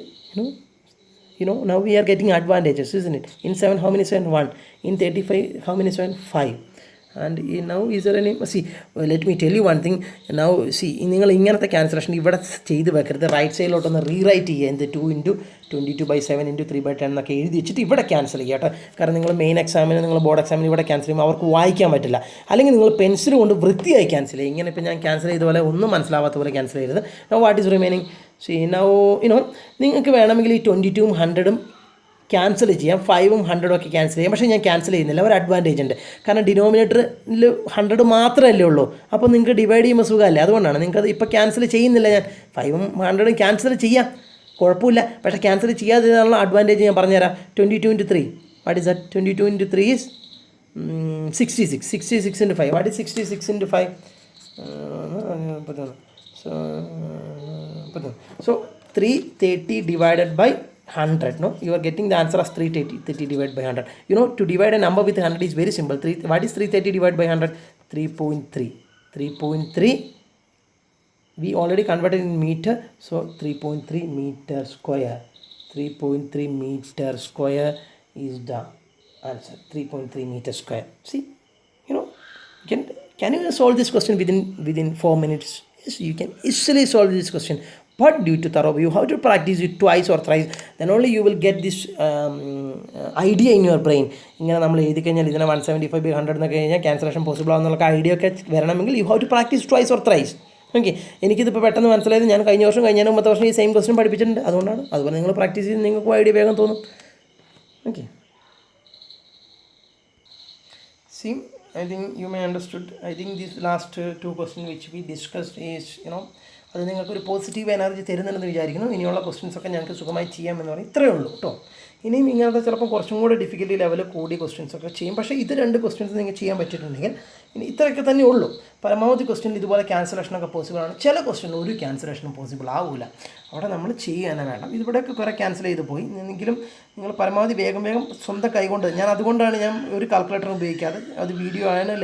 now we are getting advantages, isn't it? In 7, how many 7? 1. In 35, how many 7? 5. And now is there any, see, let me tell you one thing. Now see, നിങ്ങൾ ഇങ്ങനത്തെ cancellation ഇവിടെ ചെയ്ത് വെക്കരുത്. Right സൈഡിലോട്ടൊന്ന് rewrite ചെയ്യുക. എന്ത് 2 into 22/7 into 3/10 എന്നൊക്കെ എഴുതി വെച്ചിട്ട് ഇവിടെ ക്യാൻസൽ ചെയ്യുക കേട്ടോ. കാരണം നിങ്ങൾ മെയിൻ എക്സാമിന്, നിങ്ങൾ ബോർഡ് എക്സാമിന് ഇവിടെ ക്യാൻസൽ ചെയ്യുമ്പോൾ അവർക്ക് വായിക്കാൻ പറ്റില്ല. അല്ലെങ്കിൽ നിങ്ങൾ പെൻസിൽ കൊണ്ട് വൃത്തിയായി ക്യാൻസൽ ചെയ്യുക. ഇങ്ങനെ ഇപ്പോൾ ഞാൻ ക്യാൻസൽ ചെയ്ത പോലെ ഒന്നും മനസ്സിലാവാത്ത പോലെ ക്യാൻസൽ ചെയ്തത്. Now what is remaining? See now നിങ്ങൾക്ക് വേണമെങ്കിൽ ഈ 22ഉം 100ഉം ക്യാൻസൽ ചെയ്യാം, 5ഉം 100ഉം ഒക്കെ ക്യാൻസൽ ചെയ്യാം. പക്ഷേ ഞാൻ ക്യാൻസൽ ചെയ്യുന്നില്ല. ഒരു അഡ്വാൻറ്റേജ് ഉണ്ട്. കാരണം ഡിനോമിനേറ്ററിൽ 100 മാത്രമല്ലേ ഉള്ളൂ. അപ്പോൾ നിങ്ങൾക്ക് ഡിവൈഡ് ചെയ്യുമ്പോൾ സുഖമല്ലേ, അതുകൊണ്ടാണ് നിങ്ങൾക്കത് ഇപ്പോൾ ക്യാൻസൽ ചെയ്യുന്നില്ല. ഞാൻ 5ഉം 100ഉം ക്യാൻസൽ ചെയ്യാം, കുഴപ്പമില്ല. പക്ഷേ ക്യാൻസൽ ചെയ്യാതിരുന്നുള്ള അഡ്വാൻറ്റേജ് ഞാൻ പറഞ്ഞുതരാം. 22 into 3. What is that? 22 into 3 is 66 into 5. What is 66 into 5? So 330 divided by 100. No, you are getting the answer as 330 divided by 100. You know, to divide a number with 100 is very simple. What is 330 divided by 100? 3.3. 3.3. We already converted in meter, so 3.3 meter square. 3.3 meter square is the answer. 3.3 meter square. See, you know, can you solve this question within 4 minutes? Yes, you can easily solve this question. But due to thorough, you have to practice it twice or thrice. Then only you will get this idea in your brain. ഇങ്ങനെ നമ്മൾ എഴുതി കഴിഞ്ഞാൽ ഇതിനെ 175/100 എന്നൊക്കെ കഴിഞ്ഞാൽ cancellation possible ആവുന്നുള്ള idea ഒക്കെ വരണമെങ്കിൽ you have to practice twice or thrice. Okay, എനിക്കിതിപ്പോൾ പെട്ടെന്ന് മനസ്സിലായത് ഞാൻ കഴിഞ്ഞ വർഷം കഴിഞ്ഞതിന് മുമ്പത്തെ വർഷം ഈ സെയിം ക്വസ്റ്റ്യൻ പഠിപ്പിച്ചിട്ടുണ്ട്. അതുകൊണ്ടാണ്. അതുപോലെ നിങ്ങൾ പ്രാക്ടീസ് ചെയ്ത് നിങ്ങൾക്ക് ഐഡിയ വേഗം തോന്നും. Okay, see, I think you may understood. I think these last two questions which we discussed is, അത് നിങ്ങൾക്കൊരു പോസിറ്റീവ് എനർജി തരുന്നുണ്ടെന്ന് വിചാരിക്കുന്നു. ഇനിയുള്ള ക്വസ്റ്റ്യൻസൊക്കെ ഞങ്ങൾക്ക് സുഖമായി ചെയ്യാമെന്ന് പറയും. ഇത്രയേ ഉള്ളൂ കേട്ടോ. ഇനിയും ഇങ്ങനത്തെ ചിലപ്പോൾ കുറച്ചും കൂടെ ഡിഫിക്കൽറ്റി ലെവൽ കൂടിയ ക്വസ്റ്റ്യൻസൊക്കെ ചെയ്യും. പക്ഷേ ഇത് 2 ക്വസ്റ്റ്യൻസ് നിങ്ങൾക്ക് ചെയ്യാൻ പറ്റിയിട്ടുണ്ടെങ്കിൽ ഇനി ഇത്രയൊക്കെ തന്നെ ഉള്ളൂ. പരമാവധി ക്വസ്റ്റ്യൻ ഇതുപോലെ ക്യാൻസലേഷനൊക്കെ പോസിബിളാണ്. ചില ക്വസ്റ്റ്യൻ ഒരു ക്യാൻസലേഷനും പോസിബിൾ ആവില്ല. അവിടെ നമ്മൾ ചെയ്യുക തന്നെ വേണം. ഇതിവിടെയൊക്കെ കുറേ ക്യാൻസൽ ചെയ്ത് പോയി. എങ്കിലും നിങ്ങൾ പരമാവധി വേഗം സ്വന്തം കൈകൊണ്ട്, ഞാൻ അതുകൊണ്ടാണ് ഞാൻ ഒരു കാൽക്കുലേറ്റർ ഉപയോഗിക്കാതെ, അത് വീഡിയോ ആണ്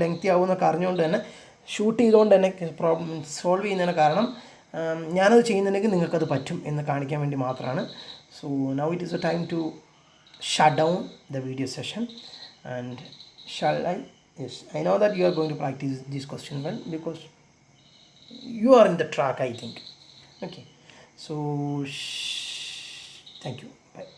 ലെങ്തി ആവുമെന്നൊക്കെ അറിഞ്ഞുകൊണ്ട് തന്നെ ഷൂട്ട് ചെയ്തുകൊണ്ട് തന്നെ സോൾവ് ചെയ്യുന്നതിന് കാരണം ഞാനത് ചെയ്യുന്നുണ്ടെങ്കിൽ നിങ്ങൾക്കത് പറ്റും എന്ന് കാണിക്കാൻ വേണ്ടി മാത്രമാണ്. So now it is the time to shut down the video session. And shall I? Yes, I know that you are going to practice this question well because you are in the track, I think. Okay, so thank you. Bye.